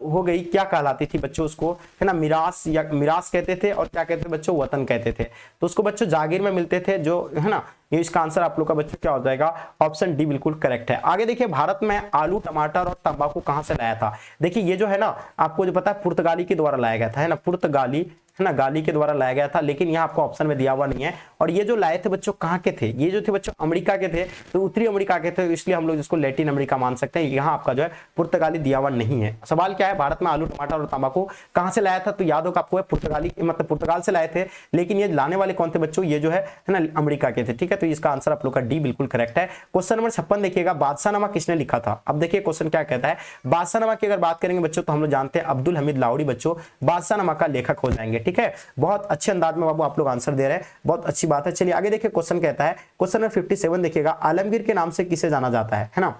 हो गई, क्या कहलाती थी बच्चों, उसको है ना मिरास या मिरास कहते थे, और क्या कहते थे बच्चों, वतन कहते थे। तो उसको बच्चों जागीर में मिलते थे जो है ना। ये इसका आंसर आप लोग का बच्चों क्या हो जाएगा, ऑप्शन डी बिल्कुल करेक्ट है। आगे देखिए, भारत में आलू, टमाटर और तंबाकू कहां से लाया था। देखिए ये जो है ना, आपको जो पता है पुर्तगाली के द्वारा लाया गया था, है ना, पुर्तगाली है ना, गाली के द्वारा लाया गया था, लेकिन यहाँ आपको ऑप्शन में दिया हुआ नहीं है। और ये जो लाए थे बच्चों कहाँ के थे, ये जो थे बच्चों अमेरिका के थे, तो उत्तरी अमेरिका के थे, इसलिए हम लोग इसको लैटिन अमेरिका मान सकते हैं। यहाँ आपका जो है पुर्तगाली दिया हुआ नहीं है। सवाल क्या है, भारत में आलू, टमाटर और तंबाकू कहाँ से लाया था, तो याद होगा आपको पुर्तगाली मतलब पुर्तगाल से लाए थे, लेकिन ये लाने वाले कौन थे बच्चों, ये जो है ना अमेरिका के थे। ठीक है, तो इसका आंसर आप लोग का डी बिल्कुल करेक्ट है। क्वेश्चन नंबर 56 देखिएगा, बादशाहनामा किसने लिखा था। अब देखिए क्वेश्चन क्या कहता है, बादशाहनामा की अगर बात करेंगे बच्चों तो हम लोग जानते हैं अब्दुल हमीद लाहौरी बच्चों बादशाहनामा का लेखक हो जाएंगे। ठीक है, बहुत अच्छे अंदाज में बाबू आप लोग आंसर दे रहे हैं, बहुत अच्छी बात है। चलिए आगे देखिए, क्वेश्चन कहता है, क्वेश्चन नंबर 57 देखिएगा, आलमगीर के नाम से किसे जाना जाता है ना।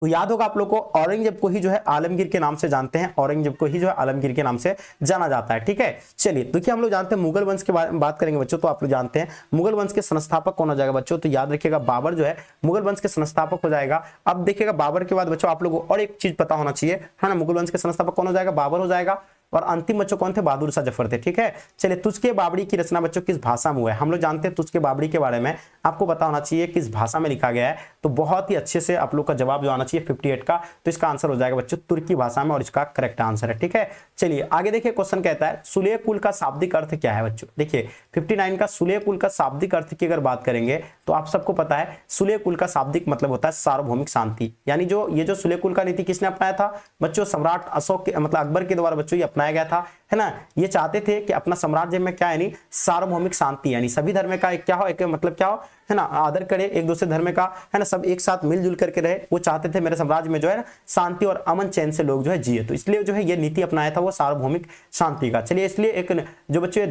तो याद होगा आप लोग को औरंगजेब को ही जो है आलमगीर के नाम से जानते हैं, औरंगजेब को ही जो है आलमगीर के नाम से जाना जाता है। ठीक है, चलिए देखिए हम लोग जानते हैं मुगल वंश के बारे में बात करेंगे बच्चों, तो आप लोग जानते हैं मुगल वंश के संस्थापक कौन हो जाएगा बच्चों, तो याद रखिएगा बाबर जो है मुगल वंश के संस्थापक हो जाएगा। अब देखिएगा बाबर के बाद बच्चों आप लोगों को और एक चीज पता होना चाहिए, है ना, मुगल वंश के संस्थापक कौन हो जाएगा, बाबर हो जाएगा। और अंतिम बच्चों कौन थे, बहादुर शाह जफर थे। ठीक है, चलिए तुझके बाबरी की रचना बच्चों किस भाषा में हुआ है। हम लोग जानते हैं तुझके बाबरी के बारे में आपको पता होना चाहिए किस भाषा में लिखा गया है, तो बहुत ही अच्छे से आप लोग का जवाब जो आना चाहिए 58 का, तो इसका आंसर हो जाएगा बच्चों तुर्की भाषा में, और इसका करेक्ट आंसर है। ठीक है, चलिए आगे देखिए, क्वेश्चन कहता है सुलेह कुल का शाब्दिक अर्थ क्या है बच्चों। देखिए 59 का सुलेह कुल का शाब्दिक अर्थ की अगर बात करेंगे तो आप सबको पता है सुलेह कुल का शाब्दिक मतलब होता है सार्वभौमिक शांति, यानी जो ये जो सुलेह कुल का नीति किसने अपनाया था बच्चों, सम्राट अशोक के मतलब अकबर के द्वारा बच्चों ये अपनाया गया था, है ना। ये चाहते थे कि अपना साम्राज्य में क्या यानी सार्वभौमिक शांति, यानी सभी धर्म का एक क्या हो, एक मतलब क्या हो, है ना, आदर करे एक दूसरे धर्म का, है ना, सब एक साथ मिलजुल करके रहे। वो चाहते थे मेरे साम्राज्य में जो है शांति और अमन चैन से लोग जो है जिए, तो इसलिए जो है ये नीति अपनाया था वो सार्वभौमिक शांति का। चलिए इसलिए एक जो बच्चे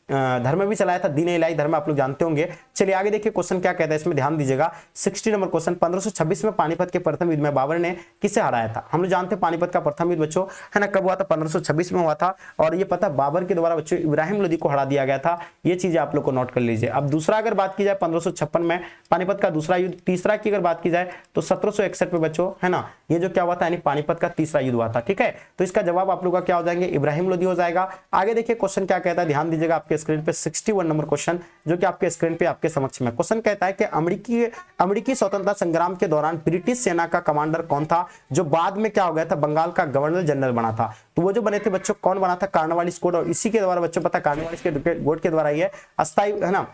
धर्म भी चलाया था, दीन इलाही धर्म आप लोग जानते होंगे। चलिए आगे देखिए क्वेश्चन क्या कहता है, इसमें ध्यान दीजिएगा। 60 नंबर क्वेश्चन, 1526 में पानीपत के प्रथम युद्ध में बाबर ने किसे हराया था। हम लोग जानते हैं पानीपत का प्रथम युद्ध बच्चों है ना कब हुआ था, 1526 में हुआ था, और ये पता बाबर के द्वारा बच्चों इब्राहिम लोदी को हरा दिया गया था। ये चीजें आप लोग को नोट कर लीजिए। अब दूसरा अगर बात की जाए 1556 में पानीपत का दूसरा युद्ध, तीसरा की अगर बात की जाए तो 1761 में बच्चों है ना ये जो क्या हुआ था यानी पानीपत का तीसरा युद्ध हुआ था। ठीक है, तो इसका जवाब आप लोग का क्या हो जाएंगे, इब्राहिम लोदी हो जाएगा। आगे देखिए क्वेश्चन क्या कहता है, ध्यान दीजिएगा आपके स्क्रीन पे 61 नंबर क्वेश्चन जो कि आपके स्क्रीन पे आपके समक्ष में क्वेश्चन कहता है कि अमेरिकी स्वतंत्रता संग्राम के दौरान ब्रिटिश सेना का कमांडर कौन था जो बाद में क्या हो गया था बंगाल का गवर्नर जनरल बना था। तो वो जो बने थे बच्चों कौन बना था, कार्नवालिस कोड, और इसी के द्वारा बच्चों पता कार्नवालिस के कोड के द्वारा ये अस्थायी है ना,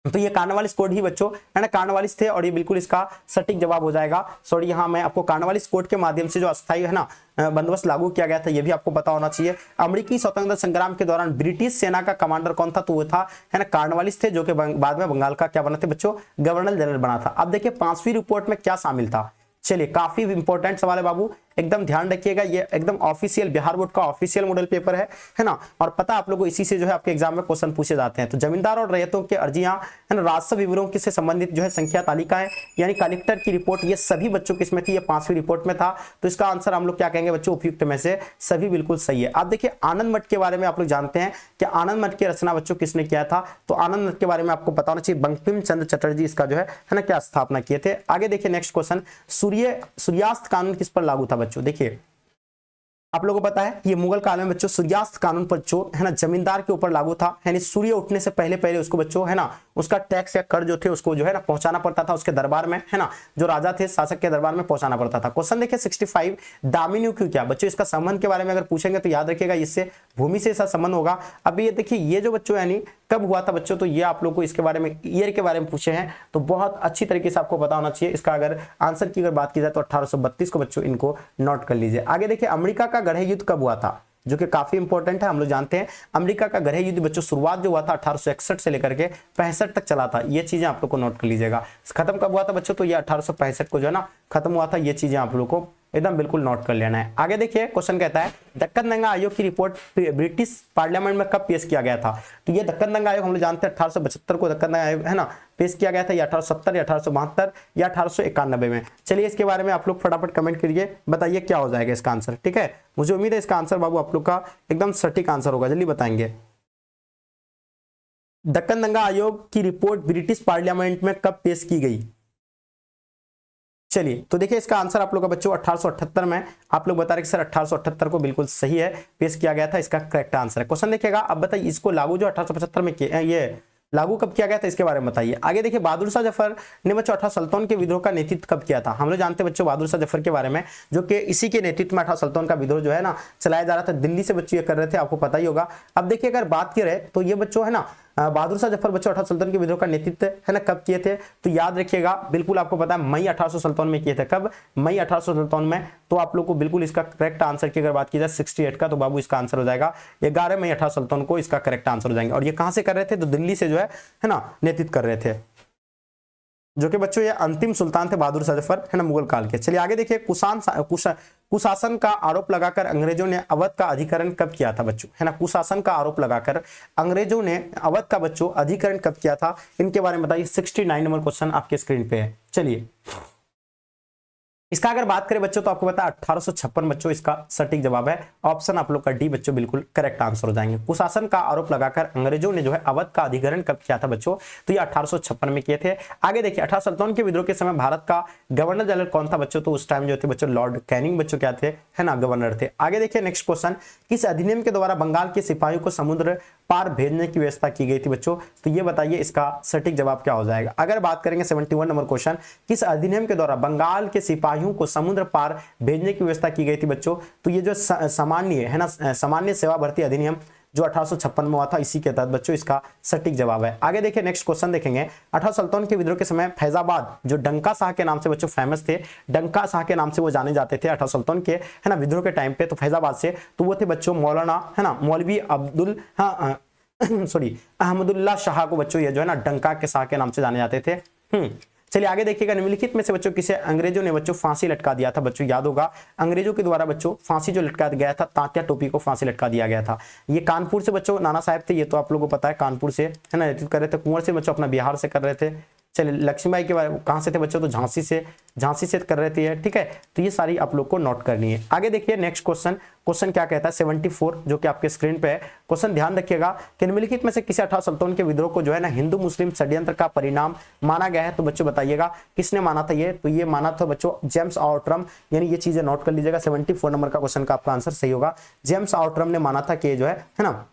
तो ये कार्नवालिस कोड ही बच्चों है ना कार्नवालिस थे, और ये बिल्कुल इसका सटीक जवाब हो जाएगा। सॉरी यहाँ मैं आपको कार्नवालिस कोड के माध्यम से जो अस्थायी है ना बंदोबस्त लागू किया गया था ये भी आपको पता होना चाहिए। अमेरिकी स्वतंत्रता संग्राम के दौरान ब्रिटिश सेना का कमांडर कौन था, तो वो था है ना कार्नवालिस थे, जो कि बाद में बंगाल का क्या बना थे बच्चों, गवर्नर जनरल बना था। अब देखिए 5वीं रिपोर्ट में क्या शामिल था, चलिए काफी इंपॉर्टेंट सवाल है बाबू, एकदम ध्यान रखिएगा। ये एकदम ऑफिशियल बिहार बोर्ड का ऑफिशियल मॉडल पेपर है ना, और पता आप लोगों को इसी से जो है आपके एग्जाम में क्वेश्चन पूछे जाते हैं। तो जमींदार और रैयतों की अर्जियां है ना, राजस्व विवरणों से संबंधित जो है संख्या तालिकाएं यानी कलेक्टर की रिपोर्ट, ये सभी बच्चों किसमें थी, ये 5वीं रिपोर्ट में था। तो इसका आंसर हम लोग क्या कहेंगे बच्चों, उपयुक्त में से सभी बिल्कुल सही है। आप देखिए आनंद मठ के बारे में आप लोग जानते हैं कि आनंद मठ की रचना बच्चों किसने किया था, तो आनंद मठ के बारे में आपको पता होना चाहिए बंकिम चंद्र चटर्जी इसका जो है ना क्या स्थापना किए थे। आगे देखिए नेक्स्ट क्वेश्चन, सूर्यास्त कानून किस पर लागू था बच्चों। देखिए आप लोगों को पता है ये मुगल काल में बच्चों सूर्यास्त कानून पर जो है ना जमींदार के ऊपर लागू था, यानी सूर्य उठने से पहले पहले उसको बच्चों है ना उसका टैक्स या कर जो थे उसको जो है ना पहुंचाना पड़ता था उसके दरबार में, है ना जो राजा थे शासक के दरबार में पहुंचाना पड़ता था। क्वेश्चन देखिए 65, दामिनी क्यों क्या बच्चों, इसका संबंध के बारे में अगर पूछेंगे तो याद रखिएगा इससे भूमि से इसका संबंध होगा। अभी ये देखिए ये जो बच्चों यानी कब हुआ था बच्चों, तो ये आप लोग को इसके बारे में ईयर के बारे में पूछे हैं तो बहुत अच्छी तरीके से आपको पता होना चाहिए। इसका अगर आंसर की अगर बात की जाए तो 1832 को बच्चों इनको नोट कर लीजिए। आगे देखिए अमेरिका का गढ़े युद्ध कब हुआ था, जो कि काफी इंपॉर्टेंट है। हम लोग जानते हैं अमेरिका का गढ़े युद्ध बच्चों शुरुआत जो हुआ था 1861 से लेकर के 65 तक चला था। ये चीजें आप लोग को नोट कर लीजिएगा। खत्म कब हुआ था बच्चों, तो ये 1865 को जो है ना खत्म हुआ था। ये चीजें आप लोग को एकदम बिल्कुल नोट कर लेना है। आगे देखिए क्वेश्चन कहता है दक्कन दंगा आयोग की रिपोर्ट ब्रिटिश पार्लियामेंट में कब पेश किया गया था, तो ये दक्कन दंगा आयोग हम लोग जानते हैं 1875 को दक्कन दंगा आयोग है ना पेश किया गया था, या 1870 या 1872 या 1891 में। चलिए इसके बारे में आप लोग फटाफट कमेंट करिए, बताइए क्या हो जाएगा इसका आंसर। ठीक है, मुझे उम्मीद है इसका आंसर बाबू आप लोग का एकदम सटीक आंसर होगा, जल्दी बताएंगे। दक्कन दंगा आयोग की रिपोर्ट ब्रिटिश पार्लियामेंट में कब पेश की गई? चलिए तो देखिए इसका आंसर आप लोग का बच्चों 1878 में। आप लोग बता रहे कि सर 1878 को बिल्कुल सही है, पेश किया गया था, इसका करेक्ट आंसर है। क्वेश्चन देखिएगा, अब बताइए इसको लागू जो 1875 में किया, ये लागू कब किया गया था इसके बारे में बताइए। आगे देखिए बहादुर शाह जफर ने बच्चों 18 सुल्तान के विद्रोह का नेतृत्व कब किया था? हम लोग जानते हैं बच्चों बहादुर शाह जफर के बारे में, जो कि इसी के नेतृत्व में 18 सुल्तान का विद्रोह जो है ना चलाया जा रहा था, दिल्ली से बच्चों ये कर रहे थे, आपको पता ही होगा। अब देखिए अगर बात की रहे तो ये बच्चों है ना बहादुर शाह जफर बच्चों 18 सुल्तान के विद्रोह का नेतृत्व है ना कब किए थे? तो याद रखिएगा बिल्कुल आपको पता है मई 1857 में किए थे। कब? मई 1857 में। तो आप लोग को बिल्कुल इसका करेक्ट आंसर की अगर बात की जाए 68 का, तो बाबू इसका आंसर हो जाएगा 11 मई 1857 को इसका करेक्ट आंसर हो जाएंगे। और ये कहां से कर रहे थे? तो दिल्ली से जो है ना नेतृत्व कर रहे थे, जो कि बच्चों ये अंतिम सुल्तान थे बहादुर शाह जफर है ना मुगल काल के। चलिए आगे देखिए कुशासन का आरोप लगाकर अंग्रेजों ने अवध का अधिकरण कब किया था बच्चों? है ना कुशासन का आरोप लगाकर अंग्रेजों ने अवध का बच्चों अधिकरण कब किया था? इनके बारे में बताइए। 69 नंबर क्वेश्चन आपके स्क्रीन पे है। चलिए इसका अगर बात करें बच्चों तो आपको पता है 1856 बच्चों इसका सटीक जवाब है। ऑप्शन आप लोग का डी बच्चों बिल्कुल करेक्ट आंसर हो जाएंगे। कुशासन का आरोप लगाकर अंग्रेजों ने जो है अवध का अधिग्रहण कब किया था बच्चों? तो ये 1856 में किए थे। आगे देखिए 18 सुल्तान के विद्रोह के समय भारत का गवर्नर जनरल कौन था बच्चों? तो उस टाइम जो थे बच्चों लॉर्ड कैनिंग बच्चों क्या थे है ना गवर्नर थे। आगे देखिए नेक्स्ट क्वेश्चन, किस अधिनियम के द्वारा बंगाल के सिपाहियों को समुद्र पार भेजने की व्यवस्था की गई थी बच्चों? तो ये बताइए इसका सटीक जवाब क्या हो जाएगा। अगर बात करेंगे 71 नंबर क्वेश्चन, किस अधिनियम के द्वारा बंगाल के सिपाहियों को समुद्र पार भेजने की व्यवस्था की गई थी बच्चों? तो ये जो सामान्य है ना सामान्य सेवा भर्ती अधिनियम जो 1856 में हुआ था, इसी के तहत बच्चों इसका सटीक जवाब है। आगे देखिए नेक्स्ट क्वेश्चन देखेंगे, 18 सुल्तान के विद्रोह के समय फैजाबाद जो डंका शाह के नाम से बच्चों फेमस थे, डंका शाह के नाम से वो जाने जाते थे 18 सुल्तान के है ना विद्रोह के टाइम पे, तो फैजाबाद से, तो वो थे बच्चों मौलाना है ना मौलवी अब्दुल सॉरी अहमदुल्ला शाह को बच्चों ये जो है ना डंका के शाह के नाम से जाने जाते थे। चलिए आगे देखिएगा, निम्नलिखित में से बच्चों किसे अंग्रेजों ने बच्चों फांसी लटका दिया था? बच्चों याद होगा अंग्रेजों के द्वारा बच्चों फांसी जो लटका गया था, तात्या टोपी को फांसी लटका दिया गया था। ये कानपुर से बच्चों नाना साहब थे, ये तो आप लोगों को पता है कानपुर से है ना नेतृत्व कर रहे थे। कुंवर से बच्चों अपना बिहार से कर रहे थे। चलिए लक्ष्मीबाई के बारे कहां से थे बच्चों? तो झांसी से कर रहे थे। ठीक है, तो ये सारी आप लोग को नोट करनी है। आगे देखिए नेक्स्ट क्वेश्चन क्या कहता है 74 जो कि आपके स्क्रीन पे है। क्वेश्चन ध्यान रखिएगा कि निम्नलिखित में से किसे 18 सुल्तान के विद्रोह को जो है ना हिंदू मुस्लिम षड्यंत्र का परिणाम माना गया है? तो बच्चों बताइएगा किसने माना था ये? तो ये माना था बच्चों जेम्स आउटरम, यानी ये चीजें नोट कर लीजिएगा। 74 नंबर का क्वेश्चन का आपका आंसर सही होगा। जेम्स आउटरम ने माना था कि जो है ना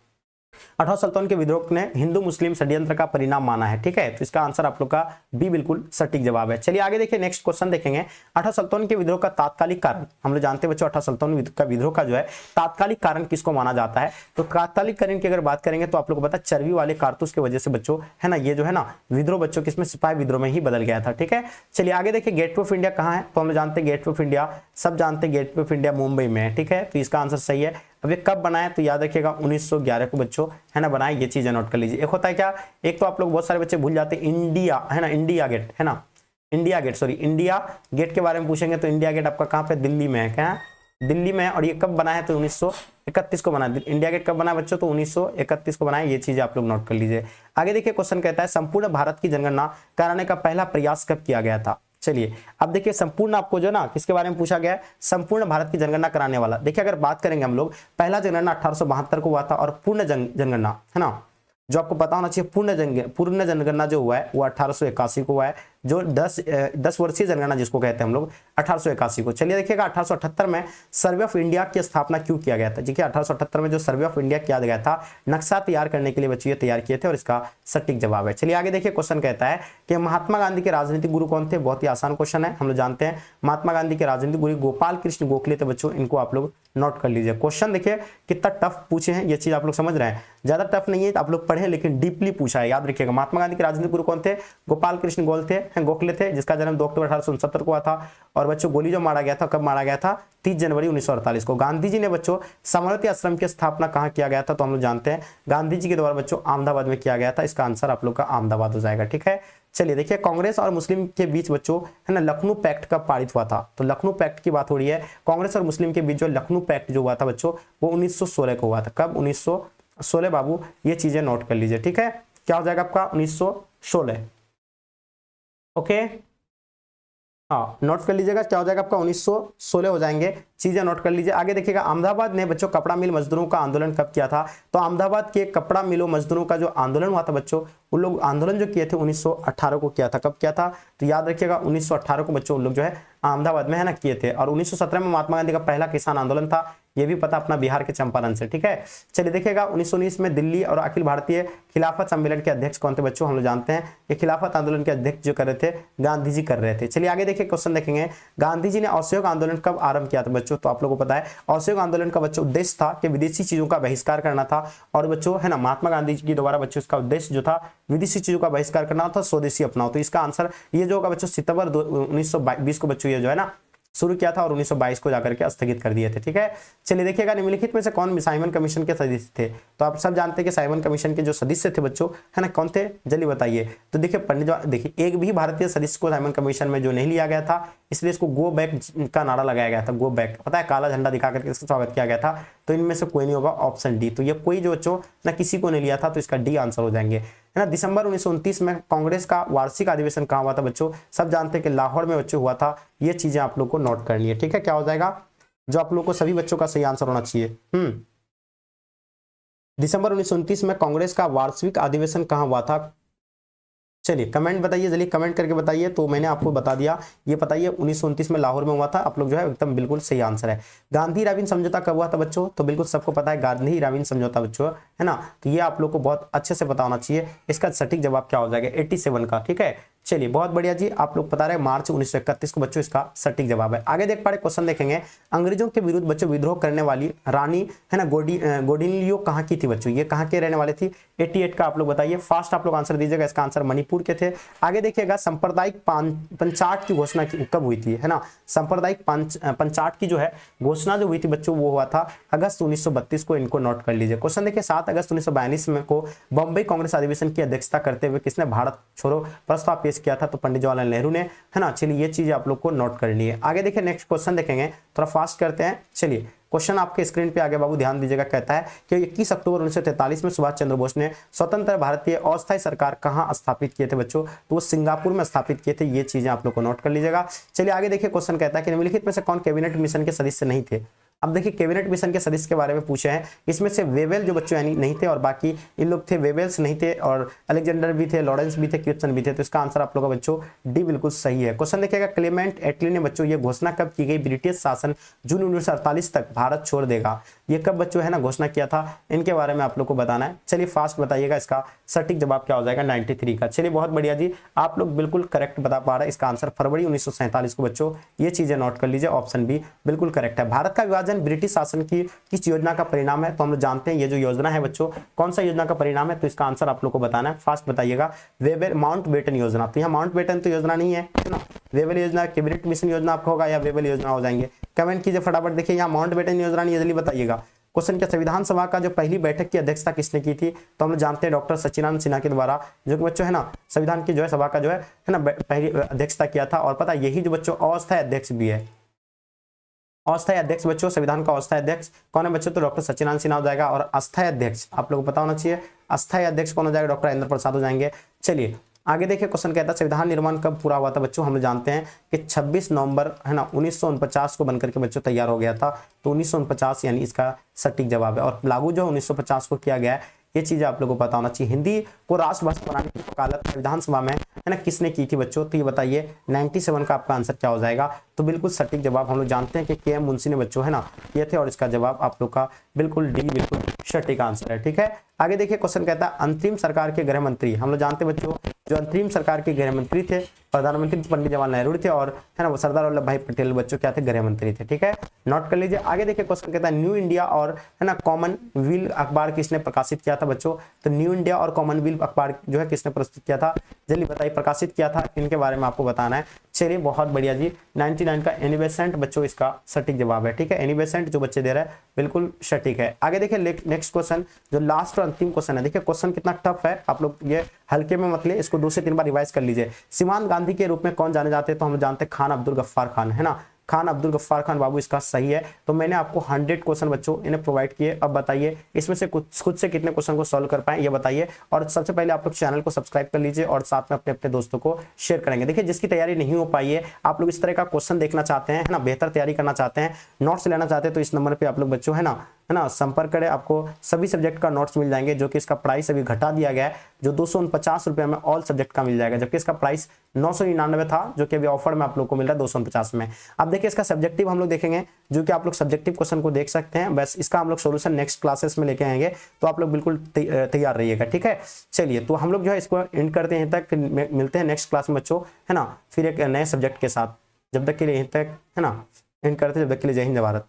18 सुल्तान के विद्रोह ने हिंदू मुस्लिम षड्यंत्र का परिणाम माना है। ठीक है, तो इसका आंसर आप लोग का बी बिल्कुल सटीक जवाब है। चलिए आगे देखिए नेक्स्ट क्वेश्चन देखेंगे, 18 सुल्तान के विद्रोह का तात्कालिक कारण। हम लोग जानते हैं बच्चों 18 सुल्तान का विद्रोह का जो है तात्कालिक कारण किसको माना जाता है? तो तात्कालिक कारण की अगर बात करेंगे तो आप लोग को पता है चर्बी वाले कारतूस की वजह से बच्चों है ना ये जो है ना विद्रोह बच्चों किसमें सिपाही विद्रोह में ही बदल गया था। ठीक है, चलिए आगे देखिए गेटवे ऑफ इंडिया कहाँ है? तो हम लोग जानते हैं गेटवे ऑफ इंडिया, सब जानते हैं गेटवे ऑफ इंडिया मुंबई में है। ठीक है, तो इसका आंसर सही है। अब ये कब बनाया? तो याद रखिएगा 1911 को बच्चों है ना बनाया। ये चीजें नोट कर लीजिए। एक होता है क्या, एक तो आप लोग बहुत सारे बच्चे भूल जाते हैं इंडिया है ना इंडिया गेट है ना इंडिया गेट के बारे में पूछेंगे तो इंडिया गेट आपका कहाँ पे? दिल्ली में है। क्या दिल्ली में है? और ये कब बना है? तो 1931 को बना। इंडिया गेट कब बना बच्चों? तो 1931 को बनाया। ये चीजें आप लोग नोट कर लीजिए। आगे देखिए क्वेश्चन कहता है संपूर्ण भारत की जनगणना कराने का पहला प्रयास कब किया गया था? चलिए अब देखिए संपूर्ण आपको जो ना किसके बारे में पूछा गया है? संपूर्ण भारत की जनगणना कराने वाला। देखिए अगर बात करेंगे हम लोग पहला जनगणना 1872 को हुआ था, और पूर्ण जनगणना है ना जो आपको पता होना चाहिए पूर्ण जनगणना जो हुआ है वो 1881 को हुआ है। जो 10 वर्षीय जनगणना जिसको कहते हैं हम लोग 1881 को। चलिए देखिएगा 1878 में सर्वे ऑफ इंडिया की स्थापना क्यों किया गया था? देखिए 1878 में जो सर्वे ऑफ इंडिया किया गया था नक्शा तैयार करने के लिए बच्चे तैयार किए थे, और इसका सटीक जवाब है। चलिए आगे देखिए क्वेश्चन कहता है कि महात्मा गांधी के राजनीतिक गुरु कौन थे? बहुत ही आसान क्वेश्चन है, हम लोग जानते हैं महात्मा गांधी के राजनीतिक गुरु गोपाल कृष्ण गोखले थे बच्चों। इनको आप लोग नोट कर लीजिए। क्वेश्चन देखिए कितना टफ पूछे हैं, ये चीज आप लोग समझ रहे हैं, ज्यादा टफ नहीं है, आप लोग पढ़े लेकिन डीपली पूछा है। याद रखिएगा महात्मा गांधी के राजनीतिक गुरु कौन थे? गोपाल कृष्ण गोखले थे, जिसका जन्म 2 अक्टूबर 1869 को हुआ था। और बच्चों गोली जो मारा गया था कब मारा गया था? 30 जनवरी 1948 को। गांधी जी ने बच्चों साबरमती आश्रम की स्थापना कहाँ किया गया था? तो हम लोग जानते हैं गांधी जी के द्वारा बच्चों अहमदाबाद में किया गया था। इसका आंसर आप लोग का अहमदाबाद हो जाएगा। ठीक है, चलिए देखिए कांग्रेस और मुस्लिम के बीच बच्चों है ना लखनऊ पैक्ट कब पारित हुआ था? तो लखनऊ पैक्ट की बात हो रही है। कांग्रेस और मुस्लिम के बीच जो लखनऊ पैक्ट जो हुआ था बच्चों वो 1916 को हुआ था। कब? 1916 बाबू, ये चीजें नोट कर लीजिए। ठीक है, क्या हो जाएगा आपका? 1916। ओके, हाँ नोट कर लीजिएगा, क्या हो जाएगा आपका 1916 हो जाएंगे, चीजें नोट कर लीजिए। आगे देखिएगा, अहमदाबाद ने बच्चों कपड़ा मिल मजदूरों का आंदोलन कब किया था? तो अहमदाबाद के कपड़ा मिलों मजदूरों का जो आंदोलन हुआ था बच्चों, उन लोग आंदोलन जो किए थे 1918 को किया था। कब किया था? तो याद रखिएगा 1918 को बच्चों उन लोग जो है अहमदाबाद में है ना किए थे। और 1917 में महात्मा गांधी का पहला किसान आंदोलन था, ये भी पता अपना बिहार के चंपारण से, ठीक है। चलिए देखिएगा 1919 में दिल्ली और अखिल भारतीय खिलाफत सम्मेलन के अध्यक्ष कौन थे बच्चों? हम लोग जानते हैं ये खिलाफत आंदोलन के अध्यक्ष जो कर रहे थे गांधी जी कर रहे थे। चलिए आगे देखिए क्वेश्चन देखेंगे, गांधी जी ने असहयोग आंदोलन कब आरंभ किया था बच्चों? तो आप लोगों को पता है असहयोग आंदोलन का बच्चों उद्देश्य था कि विदेशी चीजों का बहिष्कार करना था। और बच्चों है ना महात्मा गांधी जी के द्वारा बच्चों इसका उद्देश्य जो था विदेशी चीजों का बहिष्कार करना था, स्वदेशी अपनाओ। तो इसका आंसर ये जो होगा बच्चों सितंबर 1920 को बच्चों ये जो है ना शुरू किया था और 1922 को जाकर के स्थगित कर दिए थे, ठीक है। चलिए देखिएगा, निम्नलिखित में से कौन साइमन कमीशन के सदस्य थे? तो आप सब जानते हैं कि साइमन कमीशन के जो सदस्य थे बच्चों है ना कौन थे, जल्दी बताइए। तो देखिए पंडित देखिए एक भी भारतीय सदस्य को साइमन कमीशन में जो नहीं लिया गया था, इसलिए इसको गो बैक का नारा लगाया गया था, गो बैक, पता है काला झंडा दिखा करके इसका स्वागत किया गया था। तो इनमें से कोई नहीं होगा, ऑप्शन डी। तो ये कोई जो बच्चों ना किसी को नहीं लिया था, तो इसका डी आंसर हो जाएंगे, है ना। दिसंबर 1929 में कांग्रेस का वार्षिक अधिवेशन कहाँ हुआ था बच्चों? सब जानते हैं कि लाहौर में बच्चों हुआ था। ये चीजें आप लोग को नोट करनी है, ठीक है। क्या हो जाएगा जो आप लोग को सभी बच्चों का सही आंसर होना चाहिए? दिसंबर 1929 में कांग्रेस का वार्षिक अधिवेशन कहाँ हुआ था? चलिए कमेंट बताइए, जल्दी कमेंट करके बताइए। तो मैंने आपको बता दिया, ये बताइए 1929 में लाहौर में हुआ था। आप लोग जो है एकदम बिल्कुल सही आंसर है। गांधी इरविन समझौता कब हुआ था बच्चों? तो बिल्कुल सबको पता है गांधी इरविन समझौता बच्चों, है ना। तो ये आप लोग को बहुत अच्छे से पता होना चाहिए। इसका सटीक जवाब क्या हो जाएगा? 87 का, ठीक है। चलिए बहुत बढ़िया जी, आप लोग बता रहे हैं मार्च 1931 को बच्चों इसका सटीक जवाब है। आगे देख पा रहे क्वेश्चन देखेंगे, अंग्रेजों के विरुद्ध बच्चों विद्रोह करने वाली रानी है ना गोडिनलियो कहाँ की थी बच्चों? ये कहाँ के रहने वाले थी? 88 का आप लोग बताइए, फास्ट आप लोग आंसर दीजिएगा। इसका आंसर मणिपुर के थे। आगे देखिएगा, सांप्रदायिक पंचाट की घोषणा कब हुई थी, है ना। सांप्रदायिक पंचाट की जो है घोषणा जो हुई थी बच्चों वो हुआ था अगस्त 1932 को। इनको नोट कर लीजिए। क्वेश्चन देखिए, 7 अगस्त 1942 में को बॉम्बे कांग्रेस अधिवेशन की अध्यक्षता करते हुए किसने भारत छोड़ो प्रस्ताव पेश किया था? तो पंडित जवाहरलाल नेहरू ने, है ना। चलिए ये चीज आप लोग को नोट करनी है। आगे देखिए नेक्स्ट क्वेश्चन देखेंगे, थोड़ा फास्ट करते हैं। चलिए क्वेश्चन आपके स्क्रीन पे आगे बाबू ध्यान दीजिएगा। कहता है कि 21 अक्टूबर 1943 में सुभाष चंद्र बोस ने स्वतंत्र भारतीय अस्थायी सरकार कहां स्थापित किए थे बच्चों? तो वो सिंगापुर में स्थापित किए थे। ये चीजें आप लोग को नोट कर लीजिएगा। चलिए आगे देखिए, क्वेश्चन कहता है कि निम्नलिखित में से कौन कैबिनेट मिशन के सदस्य नहीं थे? अब देखिए कैबिनेट मिशन के सदस्य के बारे में पूछे हैं, इसमें से वेवेल जो बच्चों यानी नहीं थे और बाकी इन लोग थे, वेवेल्स नहीं थे और अलेक्जेंडर भी थे, लॉरेंस भी थे, क्रिप्सन भी थे। तो इसका आंसर आप लोगों का बच्चों डी बिल्कुल सही है। क्वेश्चन देखिएगा, क्लेमेंट एटली ने बच्चों ये घोषणा कब की गई ब्रिटिश शासन जून 1948 तक भारत छोड़ देगा? ये कब बच्चों है ना घोषणा किया था, इनके बारे में आप लोग को बताना है। चलिए फास्ट बताइएगा, इसका सटीक जवाब क्या हो जाएगा? 93 का। चलिए बहुत बढ़िया जी, आप लोग बिल्कुल करेक्ट बता पा रहे हैं। इसका आंसर फरवरी 1947 को बच्चों, ये चीजें नोट कर लीजिए, ऑप्शन बी बिल्कुल करेक्ट है। भारत का विभाजन ब्रिटिश शासन की किस योजना का परिणाम है? तो हम लोग जानते हैं ये जो योजना है बच्चों कौन सा योजना का परिणाम है? तो इसका आंसर आप लोग को बताना है, फास्ट बताइएगा। वेवेल माउंटबेटन योजना। तो यहाँ माउंटबेटन तो योजना नहीं है ना, वेवेल योजना कैबिनेट मिशन योजना आपका होगा या वेवेल योजना हो जाएंगे? कमेंट कीजिए फटाफट। देखिए यहाँ माउंटबेटन योजना नहीं, जल्दी बताइएगा। क्वेश्चन क्या, संविधान सभा का जो पहली बैठक की अध्यक्षता किसने की थी? तो हम लोग जानते हैं डॉक्टर सच्चिदानंद सिन्हा के द्वारा, जो कि बच्चों है ना संविधान की जो है सभा का जो है ना पहली अध्यक्षता किया था। और पता यही जो बच्चों अस्थायी अध्यक्ष भी है, अस्थायी अध्यक्ष बच्चों संविधान का अस्थायी अध्यक्ष कौन है बच्चों? तो डॉक्टर सच्चिदानंद सिन्हा हो जाएगा। और अस्थायी अध्यक्ष आप लोगों को पता होना चाहिए, अस्थायी अध्यक्ष कौन हो जाएगा? डॉक्टर राजेंद्र प्रसाद हो जाएंगे। चलिए आगे देखिए, क्वेश्चन कहता है संविधान निर्माण कब पूरा हुआ था बच्चों? हम लोग जानते हैं कि 26 नवंबर है ना 1949 को बनकर के बच्चों तैयार हो गया था। तो 1949 यानी इसका सटीक जवाब है। और लागू जो 1950 को किया गया है, ये चीज आप लोगों को पता होना चाहिए। हिंदी को राष्ट्रभाषा बनाने की वकालत विधानसभा में है ना किसने की थी बच्चों? तो ये बताइए 97 का आपका आंसर क्या हो जाएगा? तो बिल्कुल सटीक जवाब हम लोग जानते हैं कि के.एम. मुंशी ने बच्चों है ना ये थे। और इसका जवाब आप लोग का बिल्कुल डी बिल्कुल सटीक आंसर है, ठीक है। आगे देखिए क्वेश्चन कहता है अंतरिम सरकार के गृह मंत्री, हम लोग जानते हैं बच्चों जो अंतरिम सरकार के गृह मंत्री थे प्रधानमंत्री पंडित जवाहरलाल नेहरू थे और है ना सरदार वल्लभ भाई पटेल बच्चों क्या थे? गृह मंत्री थे, ठीक है। नोट कर लीजिए। आगे देखिए क्वेश्चन कहता है न्यू इंडिया और है ना कॉमनवेल्थ अखबार किसने प्रकाशित किया था बच्चों? तो न्यू इंडिया और कॉमनवेल्थ अखबार जो है किसने प्रस्तुत किया था? जल्दी बताइए, प्रकाशित किया था, इनके बारे में आपको बताना है। चलिए बहुत बढ़िया जी, 99 का एनी बेसेंट बच्चों इसका सटीक जवाब है, ठीक है। एनी बेसेंट जो बच्चे दे रहे हैं बिल्कुल सटीक है। आगे देखिए नेक्स्ट क्वेश्चन जो लास्ट और अंतिम क्वेश्चन है। देखिए क्वेश्चन कितना टफ है, आप लोग ये हल्के में मत ले, इसको 2 से 3 बार रिवाइज कर लीजिए। सीमांत गांधी के रूप में कौन जाने जाते हैं? तो हम जानते हैं खान अब्दुल गफ्फार खान, है ना। खान अब्दुल गफ्फार खान बाबू इसका सही है। तो मैंने आपको 100 क्वेश्चन बच्चों इन्हें प्रोवाइड किए। अब बताइए इसमें से खुद से कितने क्वेश्चन को सॉल्व कर पाए ये बताइए। और सबसे पहले आप लोग चैनल को सब्सक्राइब कर लीजिए और साथ में अपने अपने दोस्तों को शेयर करेंगे। देखिए जिसकी तैयारी नहीं हो पाई है, आप लोग इस तरह का क्वेश्चन देखना चाहते हैं, है ना, बेहतर तैयारी करना चाहते हैं, नोट्स लेना चाहते हैं, तो इस नंबर पे आप लोग बच्चों है ना संपर्क करें। आपको सभी सब्जेक्ट का नोट्स मिल जाएंगे, जो कि इसका प्राइस अभी घटा दिया गया है, जो 249 रुपये में ऑल सब्जेक्ट का मिल जाएगा, जबकि इसका प्राइस 999 था, जो कि अभी ऑफर में आप लोग को मिल रहा है 249 में। अब देखिए इसका सब्जेक्टिव हम लोग देखेंगे, जो कि आप लोग सब्जेक्टिव क्वेश्चन को देख सकते हैं। बस इसका हम लोग सोल्यूशन नेक्स्ट क्लासेस में लेके आएंगे, तो आप लोग बिल्कुल तैयार रहिएगा, ठीक है। चलिए तो हम लोग जो है इसको एंड करते हैं, तक मिलते हैं नेक्स्ट क्लास में बच्चों, है ना, फिर एक नए सब्जेक्ट के साथ। जब तक के लिए यहीं तक, है ना, एंड करते हैं, जब तक के लिए जय हिंद जय भारत।